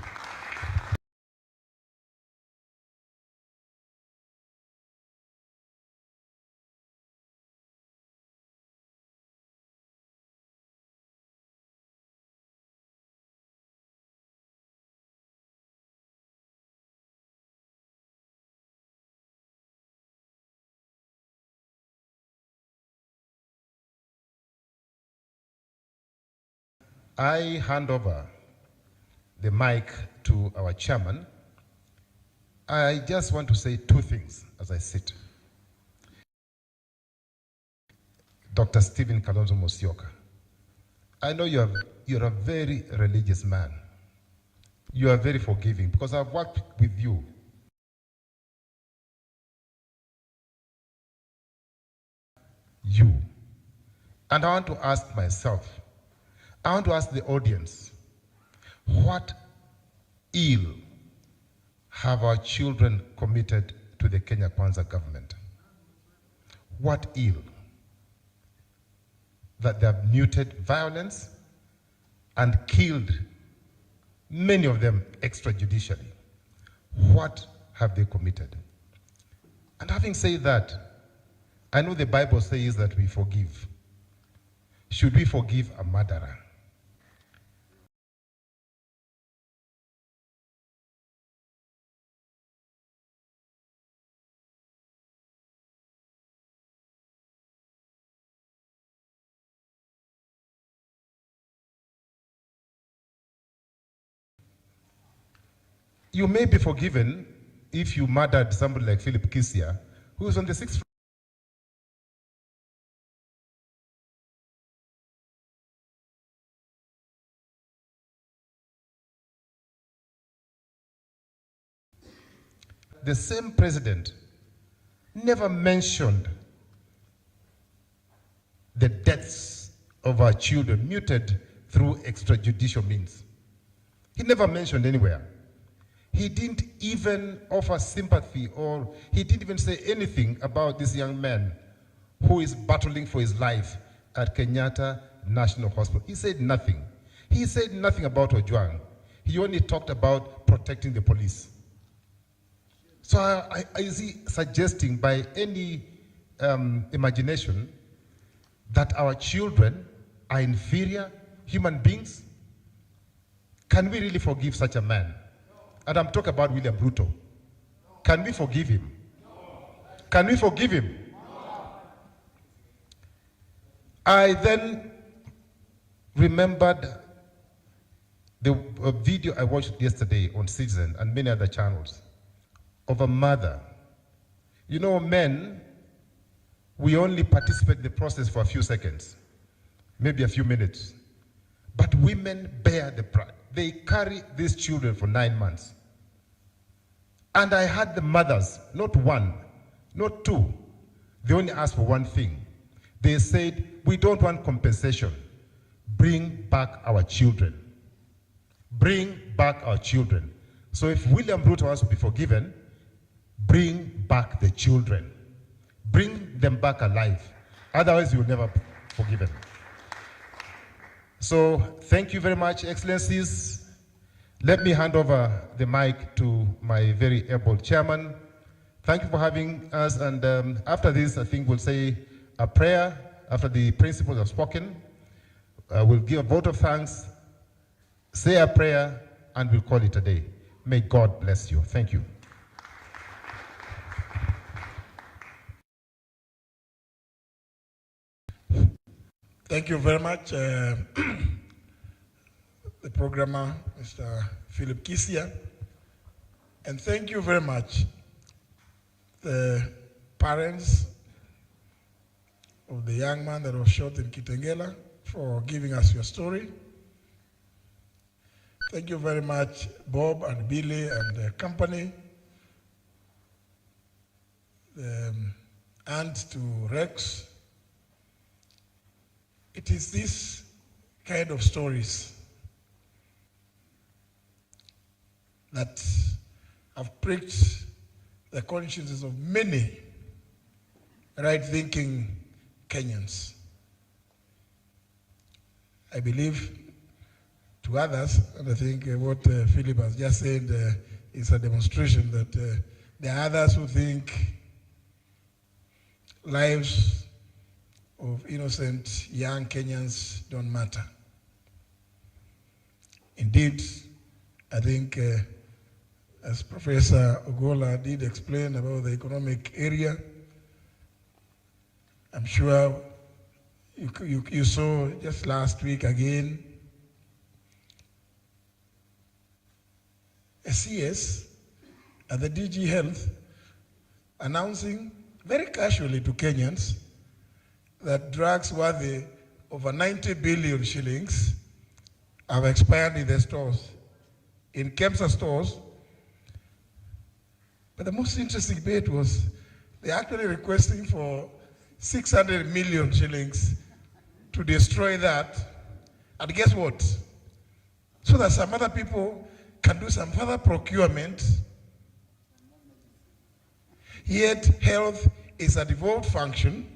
I hand over the mic to our chairman. I just want to say two things as I sit. Dr. Stephen Kalonzo Musyoka, I know you're a very religious man. You are very forgiving because I've worked with you. And I want to ask myself, I want to ask the audience, what ill have our children committed to the Kenya Kwanza government? What ill? That they have muted violence and killed many of them extrajudicially. What have they committed? And having said that, I know the Bible says that we forgive. Should we forgive a murderer? You may be forgiven if you murdered somebody like Philip Kisia, who was on the 6th floor. The same president never mentioned the deaths of our children muted through extrajudicial means. He never mentioned anywhere. He didn't even offer sympathy, or he didn't even say anything about this young man who is battling for his life at Kenyatta National Hospital. He said nothing. He said nothing about Ojwang. He only talked about protecting the police. So I see suggesting by any imagination that our children are inferior human beings. Can we really forgive such a man? And I'm talking about William Ruto. Can we forgive him? Can we forgive him? I then remembered the video I watched yesterday on Citizen and many other channels of a mother. You know, men, we only participate in the process for a few seconds, maybe a few minutes. But women bear the brunt. They carry these children for 9 months. And I had the mothers, not one, not two. They only asked for one thing. They said, we don't want compensation. Bring back our children. Bring back our children. So if William Ruto wants to be forgiven, bring back the children. Bring them back alive. Otherwise, you'll never be forgiven. So thank you very much, Excellencies. Let me hand over the mic to my very able chairman. Thank you for having us. And after this, I think we'll say a prayer after the principals have spoken. We'll give a vote of thanks, say a prayer, and we'll call it a day. May God bless you. Thank you. Thank you very much, the programmer, Mr. Philip Kisia. And thank you very much, the parents of the young man that was shot in Kitengela, for giving us your story. Thank you very much, Bob and Billy and the company, the aunt to Rex. It is this kind of stories that have pricked the consciences of many right-thinking Kenyans. I believe to others, and I think what Philip has just said is a demonstration that there are others who think lives of innocent young Kenyans don't matter. Indeed, I think as Professor Ogola did explain about the economic area, I'm sure you saw just last week again a CS at the DG Health announcing very casually to Kenyans that drugs worth over 90 billion shillings have expired in the stores, in KEMSA stores. But the most interesting bit was they're actually requesting for 600 million shillings to destroy that. And guess what? So that some other people can do some further procurement. Yet health is a devolved function.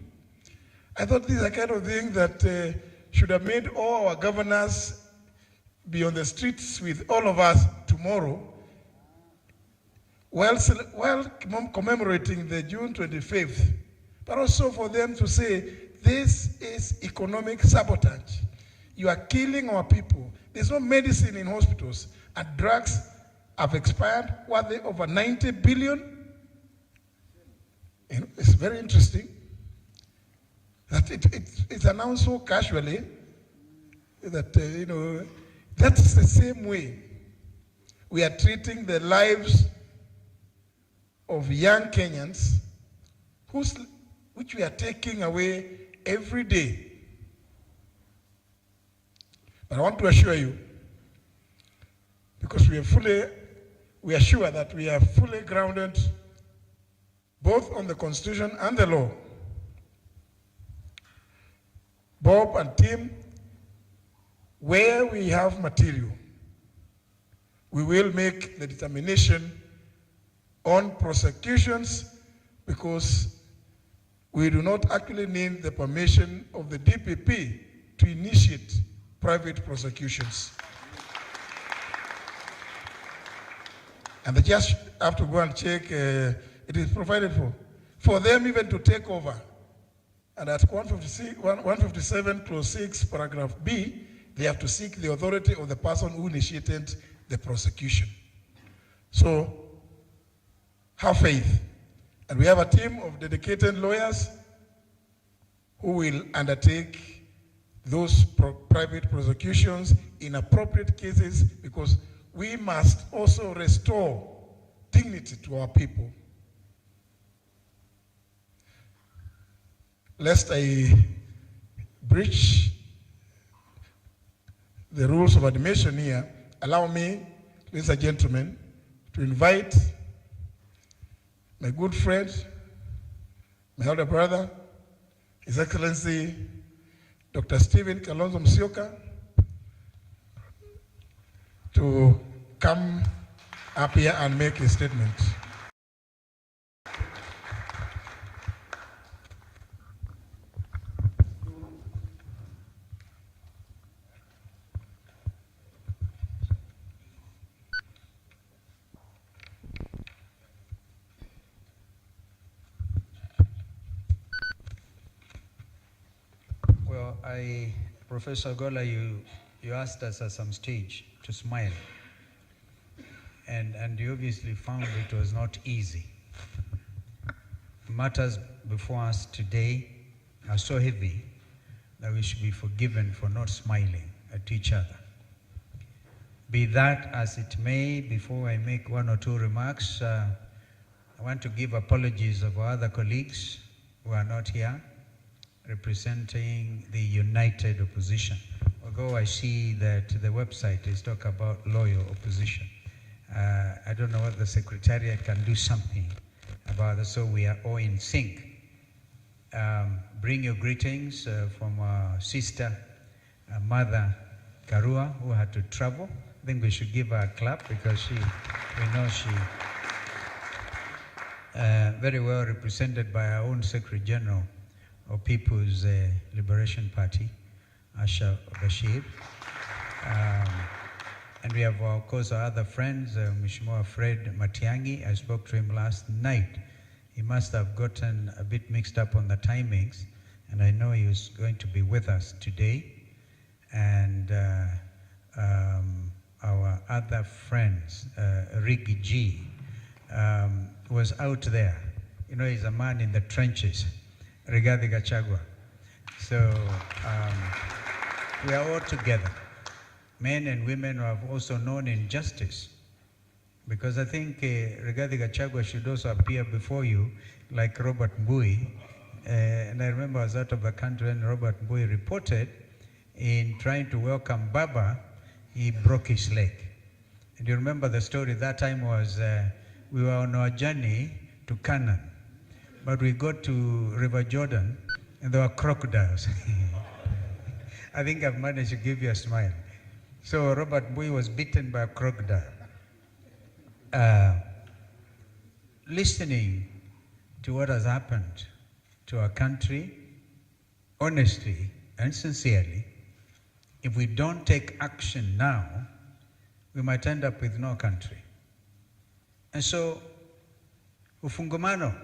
I thought this is a kind of thing that should have made all our governors be on the streets with all of us tomorrow while commemorating the June 25th, but also for them to say, this is economic sabotage. You are killing our people. There's no medicine in hospitals, and drugs have expired, worth over 90 billion. And it's very interesting that it's announced so casually that, that's the same way we are treating the lives of young Kenyans which we are taking away every day. But I want to assure you, because we are sure that we are fully grounded both on the Constitution and the law. Bob and team, where we have material, we will make the determination on prosecutions, because we do not actually need the permission of the DPP to initiate private prosecutions. And they just have to go and check, it is provided for them even to take over. And at 157 clause 6 paragraph B, they have to seek the authority of the person who initiated the prosecution. So have faith. And we have a team of dedicated lawyers who will undertake those private prosecutions in appropriate cases, because we must also restore dignity to our people. Lest I breach the rules of admission here, allow me, ladies and gentlemen, to invite my good friend, my elder brother, His Excellency Dr. Stephen Kalonzo Musyoka to come up here and make a statement. Well, Professor Gola, you asked us at some stage to smile. And you obviously found it was not easy. Matters before us today are so heavy that we should be forgiven for not smiling at each other. Be that as it may, before I make one or two remarks, I want to give apologies of our other colleagues who are not here, representing the united opposition. Although I see that the website is talking about loyal opposition. I don't know whether the Secretariat can do something about this, so we are all in sync. Bring your greetings from our sister, Mother Karua, who had to travel. I think we should give her a clap because we know she very well represented by our own Secretary General of People's Liberation Party, Asha Bashir. And we have, of course, our other friends, Mheshimiwa Fred Matiang'i. I spoke to him last night. He must have gotten a bit mixed up on the timings, and I know he was going to be with us today. And our other friends, Ricky G, was out there. You know, he's a man in the trenches, Rigathi Gachagua. So we are all together. Men and women who have also known injustice. Because I think Rigathi Gachagua should also appear before you like Robert Mbui. And I remember I was out of the country when Robert Mbui reported in trying to welcome Baba, he broke his leg. And you remember the story that time was we were on our journey to Canaan, but we got to River Jordan and there were crocodiles. I think I've managed to give you a smile. So Robert Mbui was bitten by a crocodile. Listening to what has happened to our country, honestly and sincerely, if we don't take action now, we might end up with no country. And so, ufungamano,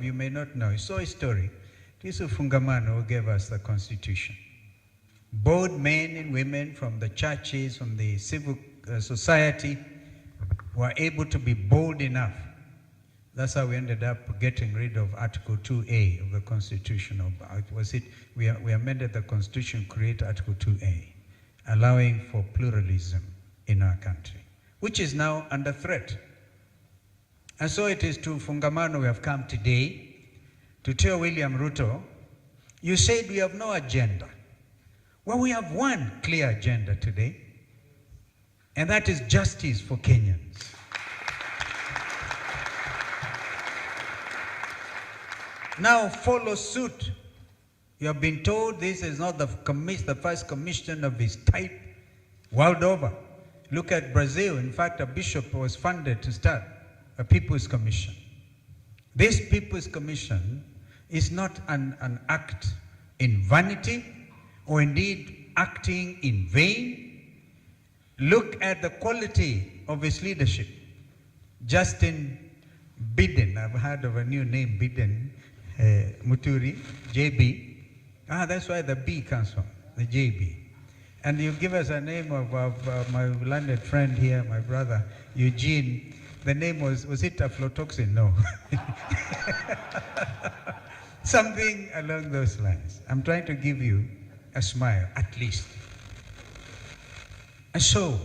you may not know, it's so historic. This ufungamano who gave us the Constitution. Both men and women from the churches, from the civil society, were able to be bold enough. That's how we ended up getting rid of Article 2A of the Constitution. We amended the Constitution to create Article 2A, allowing for pluralism in our country, which is now under threat. And so it is to Fungamano we have come today to tell William Ruto, you said we have no agenda. Well, we have one clear agenda today, and that is justice for Kenyans. Now follow suit. You have been told this is not the first commission of its type world over. Look at Brazil. In fact, a bishop was funded to start a People's Commission. This People's Commission is not an act in vanity or indeed acting in vain. Look at the quality of his leadership. Justin Biden, I've heard of a new name, Biden, Muturi, JB. That's why the B comes from, the JB. And you give us a name of my landed friend here, my brother, Eugene. The name was it aflatoxin? No. Something along those lines. I'm trying to give you a smile, at least. And so,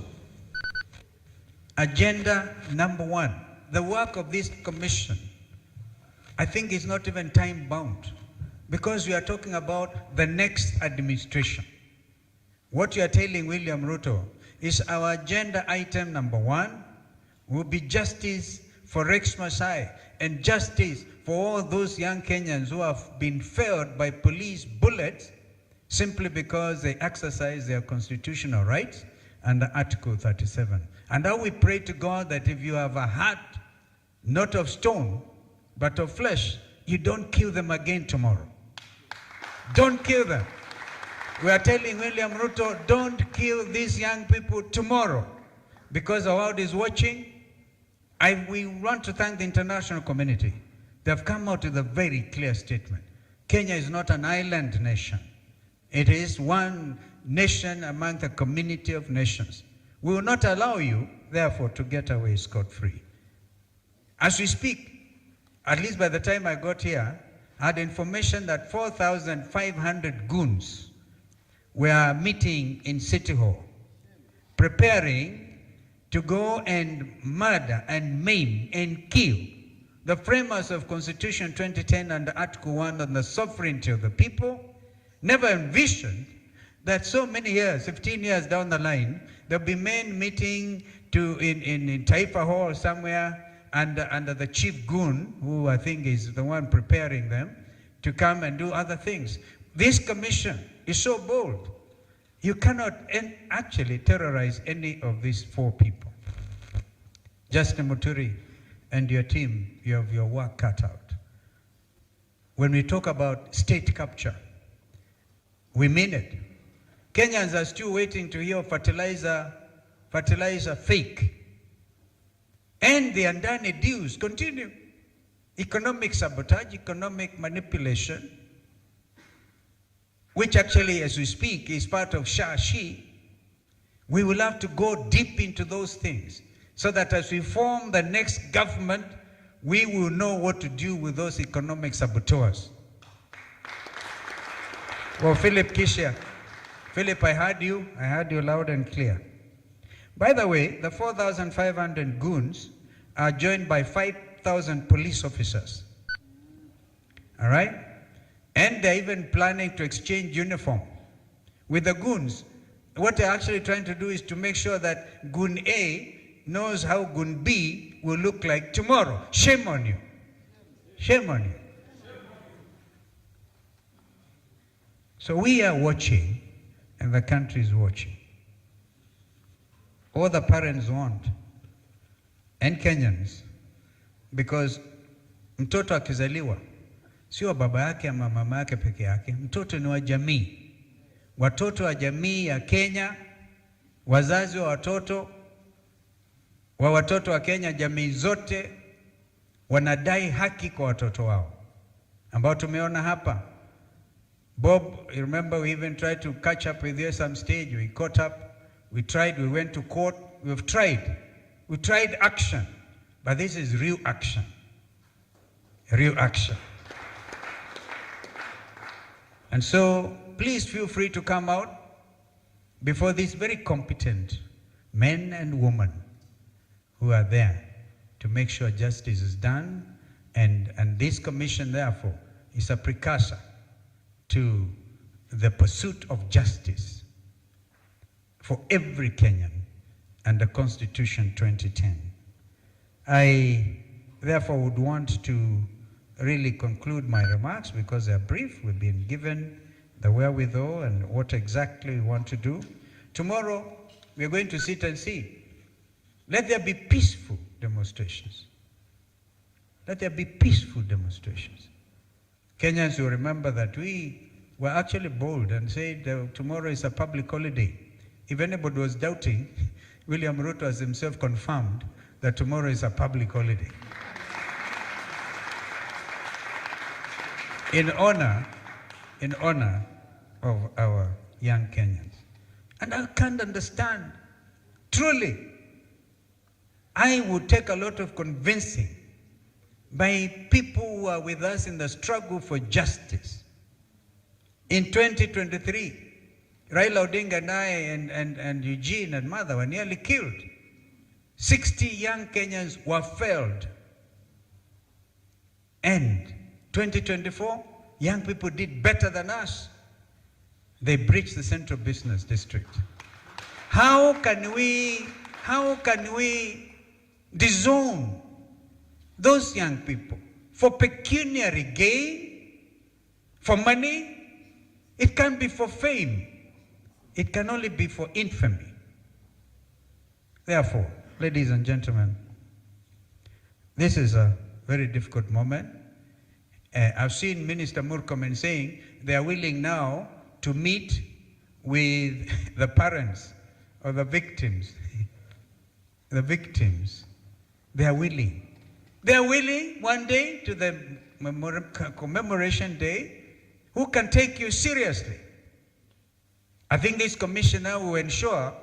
agenda number one, the work of this commission, I think is not even time bound, because we are talking about the next administration. What you are telling William Ruto is our agenda item number one will be justice for Rex Masai and justice for all those young Kenyans who have been failed by police bullets simply because they exercise their constitutional rights under Article 37. And now we pray to God that if you have a heart not of stone, but of flesh, you don't kill them again tomorrow. Don't kill them. We are telling William Ruto, don't kill these young people tomorrow, because the world is watching. We want to thank the international community. They have come out with a very clear statement. Kenya is not an island nation. It is one nation among the community of nations. We will not allow you, therefore, to get away scot-free. As we speak, at least by the time I got here, I had information that 4,500 goons were meeting in City Hall, preparing to go and murder and maim and kill the framers of Constitution 2010 under Article 1 on the sovereignty of the people. Never envisioned that so many years, 15 years down the line, there'll be men meeting in Taifa Hall somewhere under the chief goon, who I think is the one preparing them, to come and do other things. This commission is so bold. You cannot actually terrorize any of these four people. Justin Muturi and your team, you have your work cut out. When we talk about state capture, we mean it. Kenyans are still waiting to hear fertilizer fake. And the Andani dues continue. Economic sabotage, economic manipulation, which actually, as we speak, is part of Shashi. We will have to go deep into those things so that as we form the next government, we will know what to do with those economic saboteurs. Well, Philip Kishia, Philip, I heard you loud and clear. By the way, the 4,500 goons are joined by 5,000 police officers. All right? And they're even planning to exchange uniform with the goons. What they're actually trying to do is to make sure that Goon A knows how Goon B will look like tomorrow. Shame on you. Shame on you. So we are watching, and the country is watching. All the parents want, and Kenyans, because mtoto akizaliwa sio baba yake ama mama yake peke yake, mtoto ni wa jamii. Watoto wa jamii ya Kenya, wazazi wa watoto wa Kenya, jamii zote wanadai haki kwa watoto wao, ambao tumeona hapa. Bob, you remember we even tried to catch up with you at some stage. We caught up, we went to court, we tried action, but this is real action. Real action. And so, please feel free to come out before these very competent men and women who are there to make sure justice is done. And this commission, therefore, is a precursor to the pursuit of justice for every Kenyan under Constitution 2010. I, therefore, would want to really conclude my remarks because they're brief. We've been given the wherewithal and what exactly we want to do. Tomorrow, we're going to sit and see. Let there be peaceful demonstrations. Let there be peaceful demonstrations. Kenyans will remember that we were actually bold and said tomorrow is a public holiday. If anybody was doubting, William Ruto has himself confirmed that tomorrow is a public holiday. In honor of our young Kenyans. And I can't understand, truly, I would take a lot of convincing by people who are with us in the struggle for justice. In 2023, Raila Odinga and I and Eugene and Mother were nearly killed. 60 young Kenyans were failed. And 2024, young people did better than us. They breached the Central Business District. How can we disown those young people for pecuniary gain, for money. It can be for fame. It can only be for infamy. Therefore, ladies and gentlemen, this is a very difficult moment. I've seen Minister Murkomen saying they are willing now to meet with the parents of the victims. The victims. They are willing. They are willing one day to the commemoration day. Who can take you seriously? I think this commissioner will ensure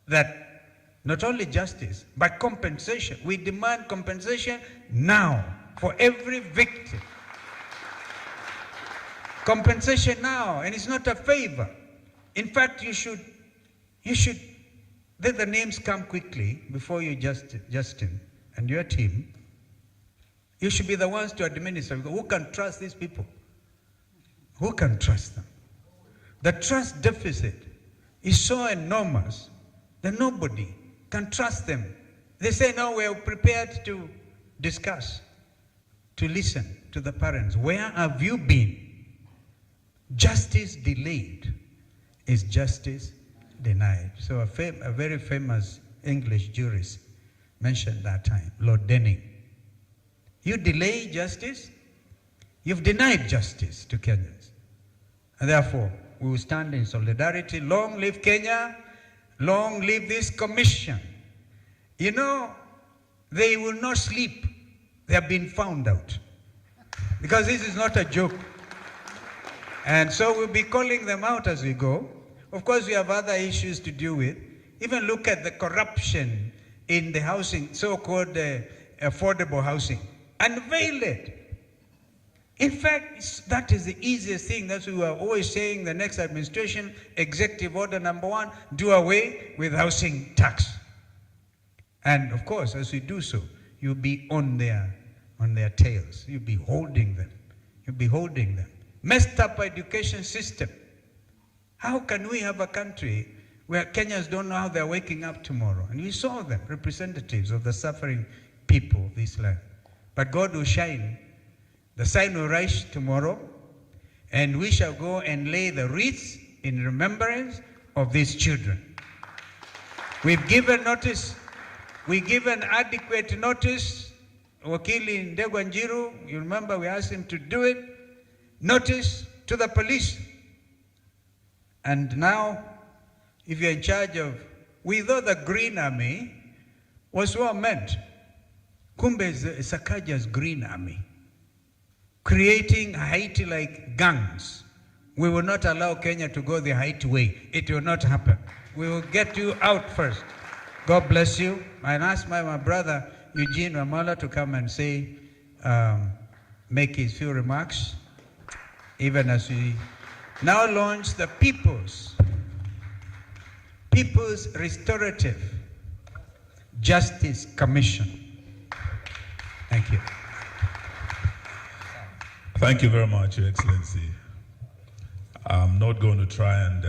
that not only justice, but compensation. We demand compensation now for every victim. Compensation now, and it's not a favor. In fact, you should let the names come quickly before you Justin and your team. You should be the ones to administer. Who can trust these people? Who can trust them? The trust deficit is so enormous that nobody can trust them. They say, no, we're prepared to discuss, to listen to the parents. Where have you been? Justice delayed is justice denied. So a very famous English jurist mentioned that time, Lord Denning. You delay justice, you've denied justice to Kenyans. And therefore, we will stand in solidarity. Long live Kenya, long live this commission. You know, they will not sleep. They have been found out. Because this is not a joke. And so we'll be calling them out as we go. Of course, we have other issues to deal with. Even look at the corruption in the housing, so-called affordable housing. Unveil it. In fact, that is the easiest thing. That's what we are always saying, the next administration, executive order #1, do away with housing tax. And of course, as we do so, you'll be on their tails. You'll be holding them. You'll be holding them. Messed up education system. How can we have a country where Kenyans don't know how they're waking up tomorrow? And we saw them, representatives of the suffering people of this land. But God will shine. The sun will rise tomorrow, and we shall go and lay the wreaths in remembrance of these children. We've given notice. We've given adequate notice. Wakili Ndegwanjiru, you remember we asked him to do it. Notice to the police. And now, if you're in charge of, we thought the Green Army was what meant. Kumbe is Sakaja's Green Army. Creating Haiti-like gangs. We will not allow Kenya to go the Haiti way. It will not happen. We will get you out first. God bless you. And ask my brother Eugene Wamalwa to come and say, make his few remarks, even as we now launch the People's Restorative Justice Commission. Thank you. Thank you very much, Your Excellency. I'm not going to try and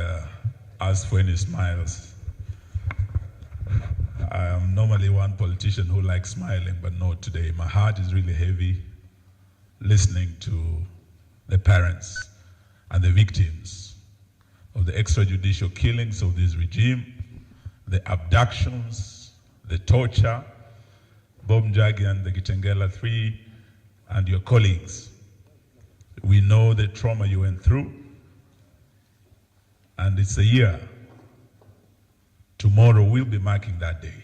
ask for any smiles. I am normally one politician who likes smiling, but not today. My heart is really heavy listening to the parents and the victims of the extrajudicial killings of this regime, the abductions, the torture, Bob Njagi and the Kitengela 3, and your colleagues. We know the trauma you went through, and it's a year. Tomorrow we'll be marking that day.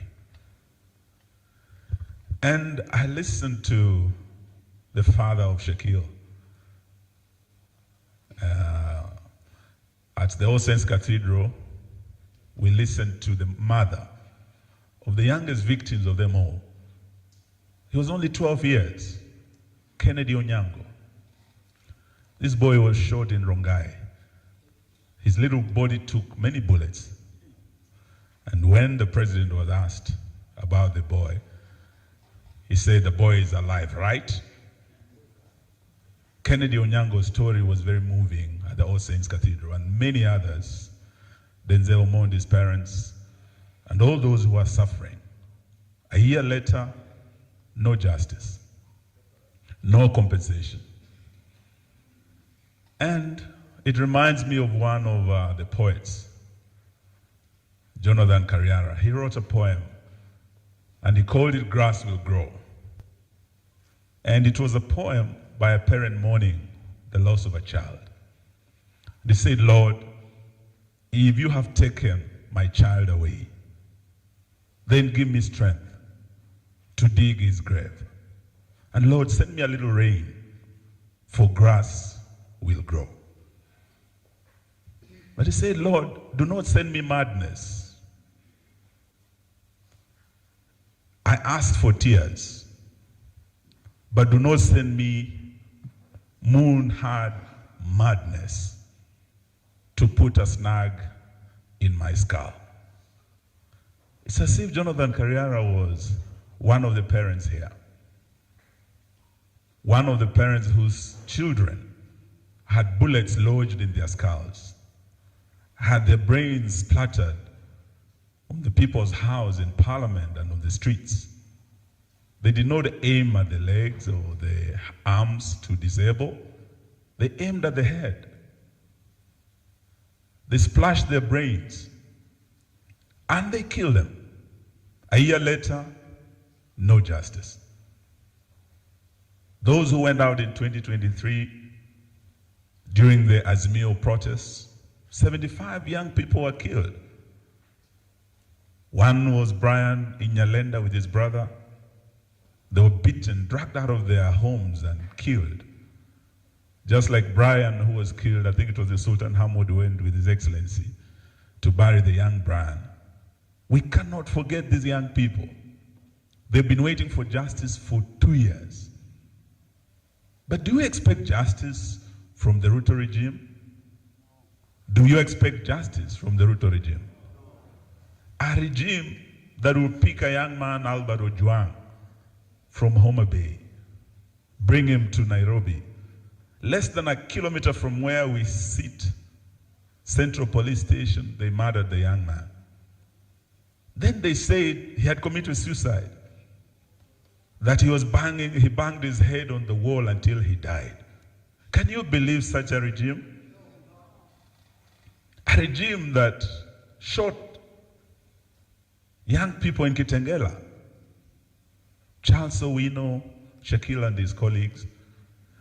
And I listened to the father of Shakil at the All Saints Cathedral. We listened to the mother of the youngest victims of them all. He was only 12 years, Kennedy Onyango. This boy was shot in Rongai. His little body took many bullets. And when the president was asked about the boy, he said, the boy is alive, right? Kennedy Onyango's story was very moving at the All Saints Cathedral, and many others, Denzel Mondi's parents, and all those who are suffering. A year later, no justice. no compensation. And it reminds me of one of the poets, Jonathan Carriara. He wrote a poem and he called it Grass Will Grow. And it was a poem by a parent mourning the loss of a child. They said, Lord, if you have taken my child away, then give me strength to dig his grave. And Lord, send me a little rain, for grass will grow. But he said, Lord, do not send me madness. I asked for tears, but do not send me moon-hard madness to put a snag in my skull. It's as if Jonathan Carriara was one of the parents here. One of the parents whose children had bullets lodged in their skulls, had their brains splattered on the people's house in Parliament and on the streets. They did not aim at the legs or the arms to disable. They aimed at the head. They splashed their brains and they killed them. A year later, no justice. Those who went out in 2023 during the Azimio protests, 75 young people were killed. One was Brian in Nyalenda with his brother. They were beaten, dragged out of their homes and killed. Just like Brian, who was killed, I think it was the Sultan Hamoud went with His Excellency to bury the young Brian. We cannot forget these young people. They've been waiting for justice for 2 years. But do you expect justice from the Ruto regime? Do you expect justice from the Ruto regime? A regime that will pick a young man, Albert Ojwang, from Homa Bay, bring him to Nairobi, less than a kilometer from where we sit, Central Police Station, they murdered the young man. Then they said he had committed suicide, that he banged his head on the wall until he died. Can you believe such a regime? A regime that shot young people in Kitengela, Charles Owino, Shaquille and his colleagues.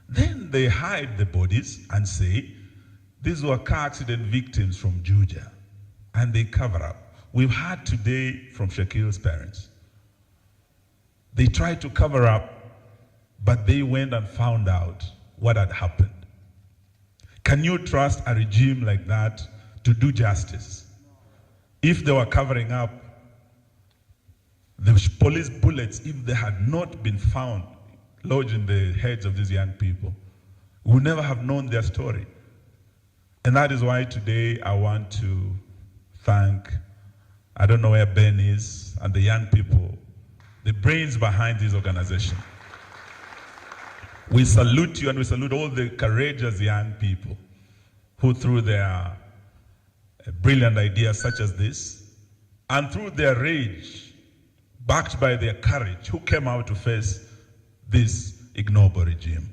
Then they hide the bodies and say, these were car accident victims from Juja, and they cover up. We've heard today from Shaquille's parents. They tried to cover up, but they went and found out what had happened. Can you trust a regime like that to do justice? If they were covering up, the police bullets, if they had not been found lodged in the heads of these young people, we would never have known their story. And that is why today I want to thank, I don't know where Ben is, and the young people, the brains behind this organization. We salute you and we salute all the courageous young people who through their brilliant ideas such as this, and through their rage, backed by their courage, who came out to face this ignoble regime.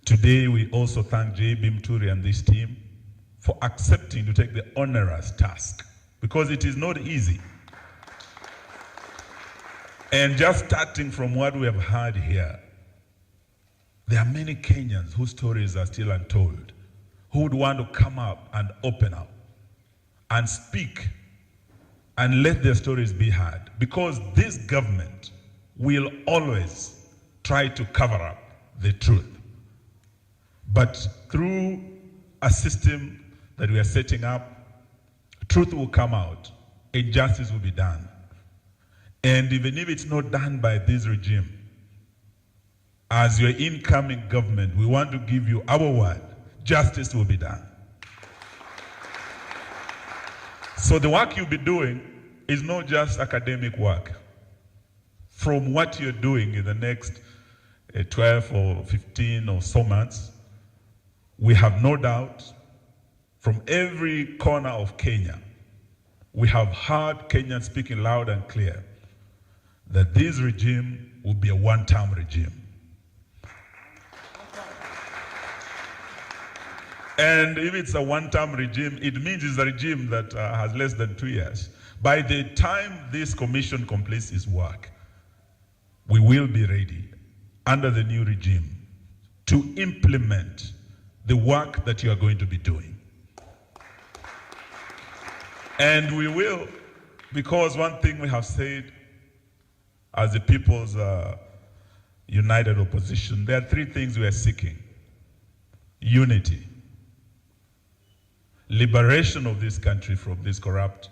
Today, we also thank J.B. Muturi and this team for accepting to take the onerous task, because it is not easy. And just starting from what we have heard here, there are many Kenyans whose stories are still untold, who would want to come up and open up and speak and let their stories be heard, because this government will always try to cover up the truth. But through a system that we are setting up, truth will come out and justice will be done. And even if it's not done by this regime, as your incoming government, we want to give you our word, justice will be done. So the work you'll be doing is not just academic work. From what you're doing in the next 12 or 15 or so months, we have no doubt from every corner of Kenya, we have heard Kenyans speaking loud and clear that this regime will be a one-term regime. And if it's a one-term regime, it means it's a regime that has less than 2 years. By the time this commission completes its work, we will be ready under the new regime to implement the work that you are going to be doing. And we will, because one thing we have said as the People's United Opposition, there are 3 things we are seeking. Unity, liberation of this country from this corrupt,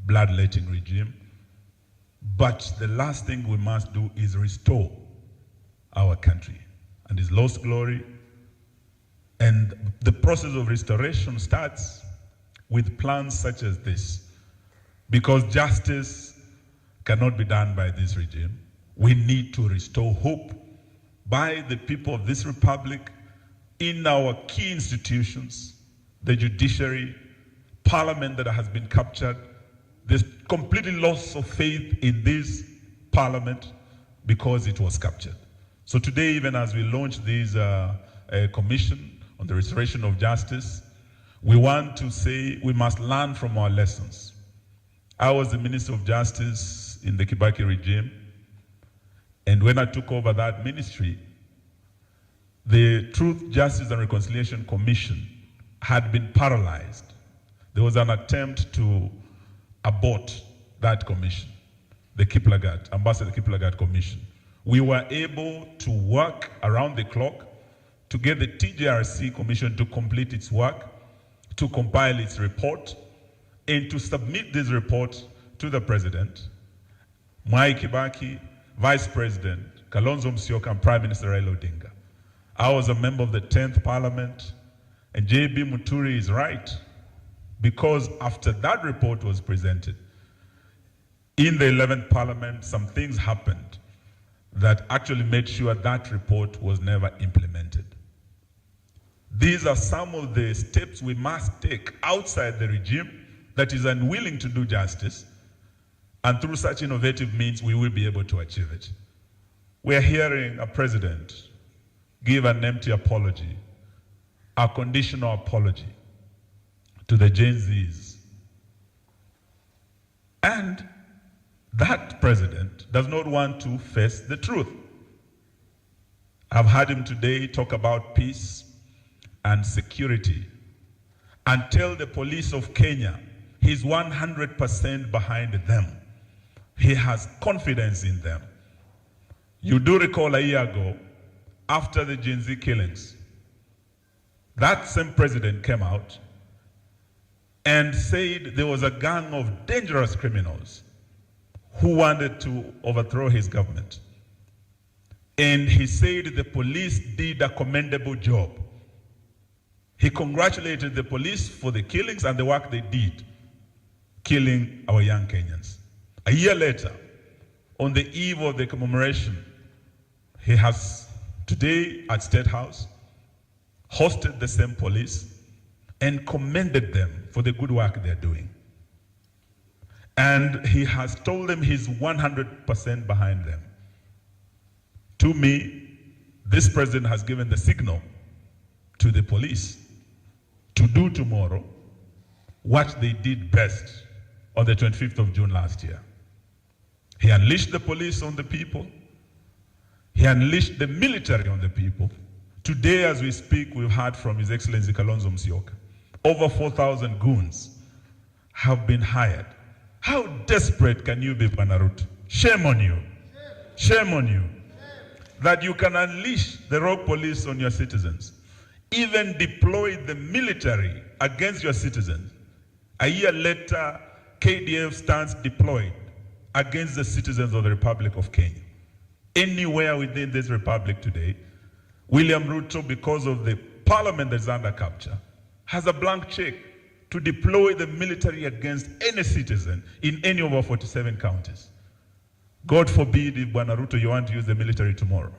bloodletting regime. But the last thing we must do is restore our country and its lost glory. And the process of restoration starts with plans such as this, because justice cannot be done by this regime. We need to restore hope by the people of this republic in our key institutions, the judiciary, parliament that has been captured. There's completely loss of faith in this parliament because it was captured. So today, even as we launch this commission on the restoration of justice, we want to say we must learn from our lessons. I was the Minister of Justice in the Kibaki regime, and when I took over that ministry, the Truth, Justice and Reconciliation Commission had been paralyzed. There was an attempt to abort that commission, the Kiplagat, Ambassador Kiplagat Commission. We were able to work around the clock to get the TJRC Commission to complete its work, to compile its report, and to submit this report to the President, Mwai Kibaki, Vice President Kalonzo Musyoka, and Prime Minister Raila Odinga. I was a member of the 10th Parliament, and JB Muturi is right, because after that report was presented, in the 11th Parliament, some things happened that actually made sure that report was never implemented. These are some of the steps we must take outside the regime that is unwilling to do justice, and through such innovative means, we will be able to achieve it. We are hearing a president give an empty apology, a conditional apology to the Gen Zs. And that president does not want to face the truth. I've heard him today talk about peace and security and tell the police of Kenya he's 100% behind them. He has confidence in them. You do recall a year ago, after the Gen Z killings, that same president came out and said there was a gang of dangerous criminals who wanted to overthrow his government. And he said the police did a commendable job. He congratulated the police for the killings and the work they did, killing our young Kenyans. A year later, on the eve of the commemoration, he has today at State House hosted the same police and commended them for the good work they're doing. And he has told them he's 100% behind them. To me, this president has given the signal to the police to do tomorrow what they did best on the 25th of June last year. He unleashed the police on the people. He unleashed the military on the people. Today, as we speak, we've heard from His Excellency Kalonzo Musyoka. Over 4,000 goons have been hired. How desperate can you be, Banaruto? Shame on you. Shame on you. That you can unleash the rogue police on your citizens. Even deploy the military against your citizens. A year later, KDF stands deployed against the citizens of the Republic of Kenya. Anywhere within this republic today, William Ruto, because of the parliament that's under capture, has a blank check to deploy the military against any citizen in any of our 47 counties. God forbid if Bwana Ruto, you want to use the military tomorrow.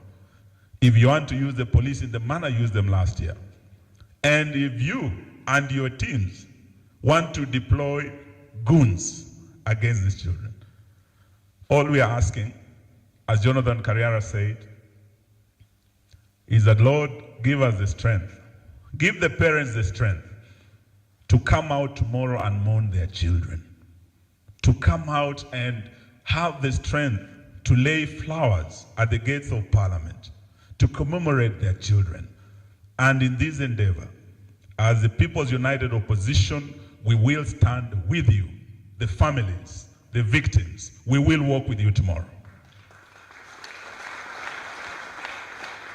If you want to use the police in the manner you used them last year. And if you and your teams want to deploy goons against these children, all we are asking, as Jonathan Carriera said, is that Lord, give us the strength Give the parents the strength to come out tomorrow and mourn their children, to come out and have the strength to lay flowers at the gates of Parliament, to commemorate their children. And in this endeavor, as the People's United Opposition, we will stand with you, the families, the victims. We will walk with you tomorrow.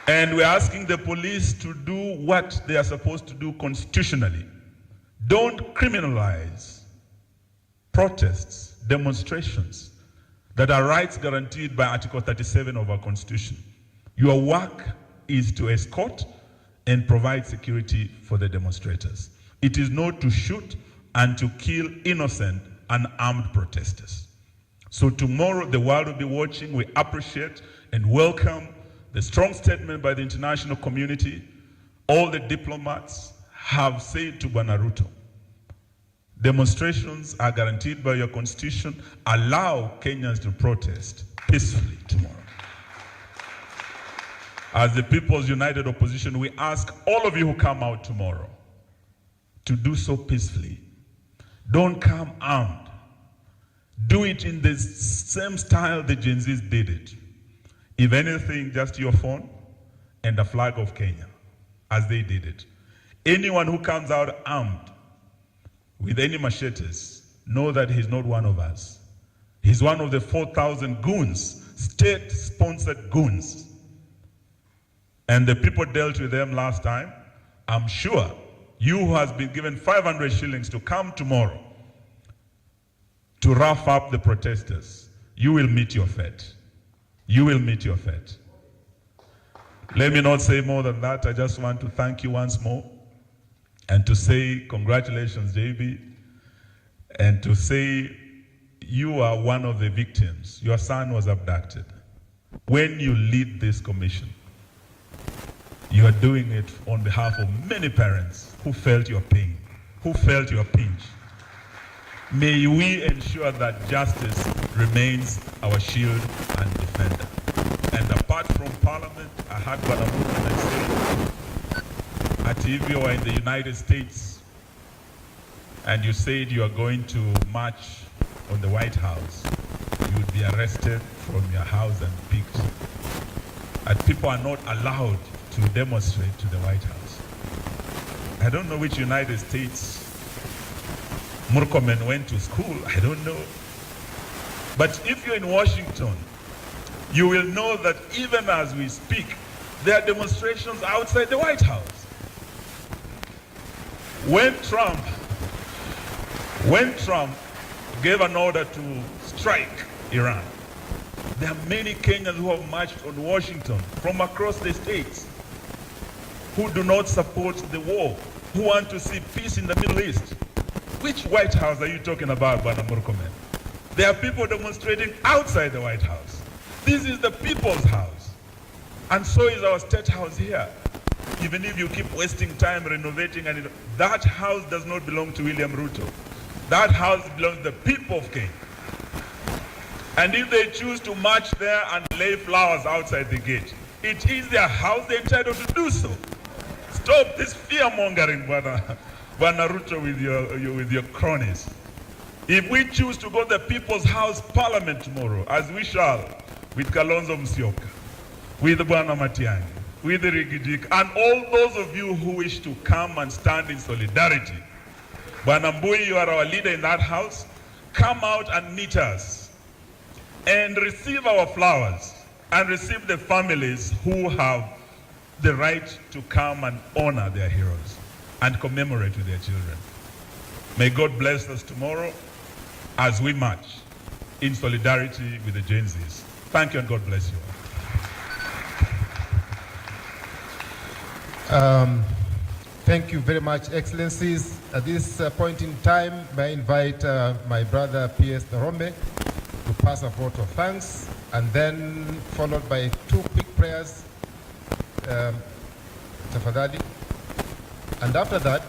And we're asking the police to do what they are supposed to do constitutionally. Don't criminalize protests, demonstrations that are rights guaranteed by Article 37 of our Constitution. Your work is to escort and provide security for the demonstrators. It is not to shoot and to kill innocent and armed protesters. So tomorrow the world will be watching. We appreciate and welcome the strong statement by the international community. All the diplomats have said to Bwana Ruto, demonstrations are guaranteed by your constitution. Allow Kenyans to protest peacefully tomorrow. As the People's United Opposition, we ask all of you who come out tomorrow to do so peacefully. Don't come armed. Do it in the same style the Gen Zs did it. If anything, just your phone and a flag of Kenya, as they did it. Anyone who comes out armed with any machetes, know that he's not one of us. He's one of the 4,000 goons, state-sponsored goons. And the people dealt with them last time. I'm sure you who has been given 500 shillings to come tomorrow to rough up the protesters, you will meet your fate. You will meet your fate. Let me not say more than that. I just want to thank you once more and to say congratulations, JB, and to say you are one of the victims. Your son was abducted. When you lead this commission, you are doing it on behalf of many parents who felt your pain, who felt your pinch. May we ensure that justice remains our shield and defender. And apart from Parliament, I heard Bwana Muturi say, at if you are in the United States and you said you are going to march on the White House, you would be arrested from your house and picked. And people are not allowed to demonstrate to the White House. I don't know which United States Murkomen went to school, I don't know. But if you're in Washington, you will know that even as we speak, there are demonstrations outside the White House. When Trump gave an order to strike Iran, there are many Kenyans who have marched on Washington from across the states who do not support the war, who want to see peace in the Middle East. Which White House are you talking about, Bwana Murkomen? There are people demonstrating outside the White House. This is the people's house. And so is our state house here. Even if you keep wasting time renovating, and that house does not belong to William Ruto. That house belongs to the people of Kenya. And if they choose to march there and lay flowers outside the gate, it is their house, they're entitled to do so. Stop this fear-mongering, Bwana Ruto, with your cronies. If we choose to go to the People's House Parliament tomorrow, as we shall, with Kalonzo Musyoka, with Bwana Matiang'i, with Rigijik, and all those of you who wish to come and stand in solidarity, Bwana Mbui, you are our leader in that house. Come out and meet us and receive our flowers and receive the families who have the right to come and honor their heroes and commemorate with their children. May God bless us tomorrow as we march in solidarity with the Gen Zs. Thank you and God bless you all. Thank you very much, Excellencies. At this point in time, may I invite my brother P.S. Narombe to pass a vote of thanks, and then followed by 2 quick prayers, tafadhali. And after that,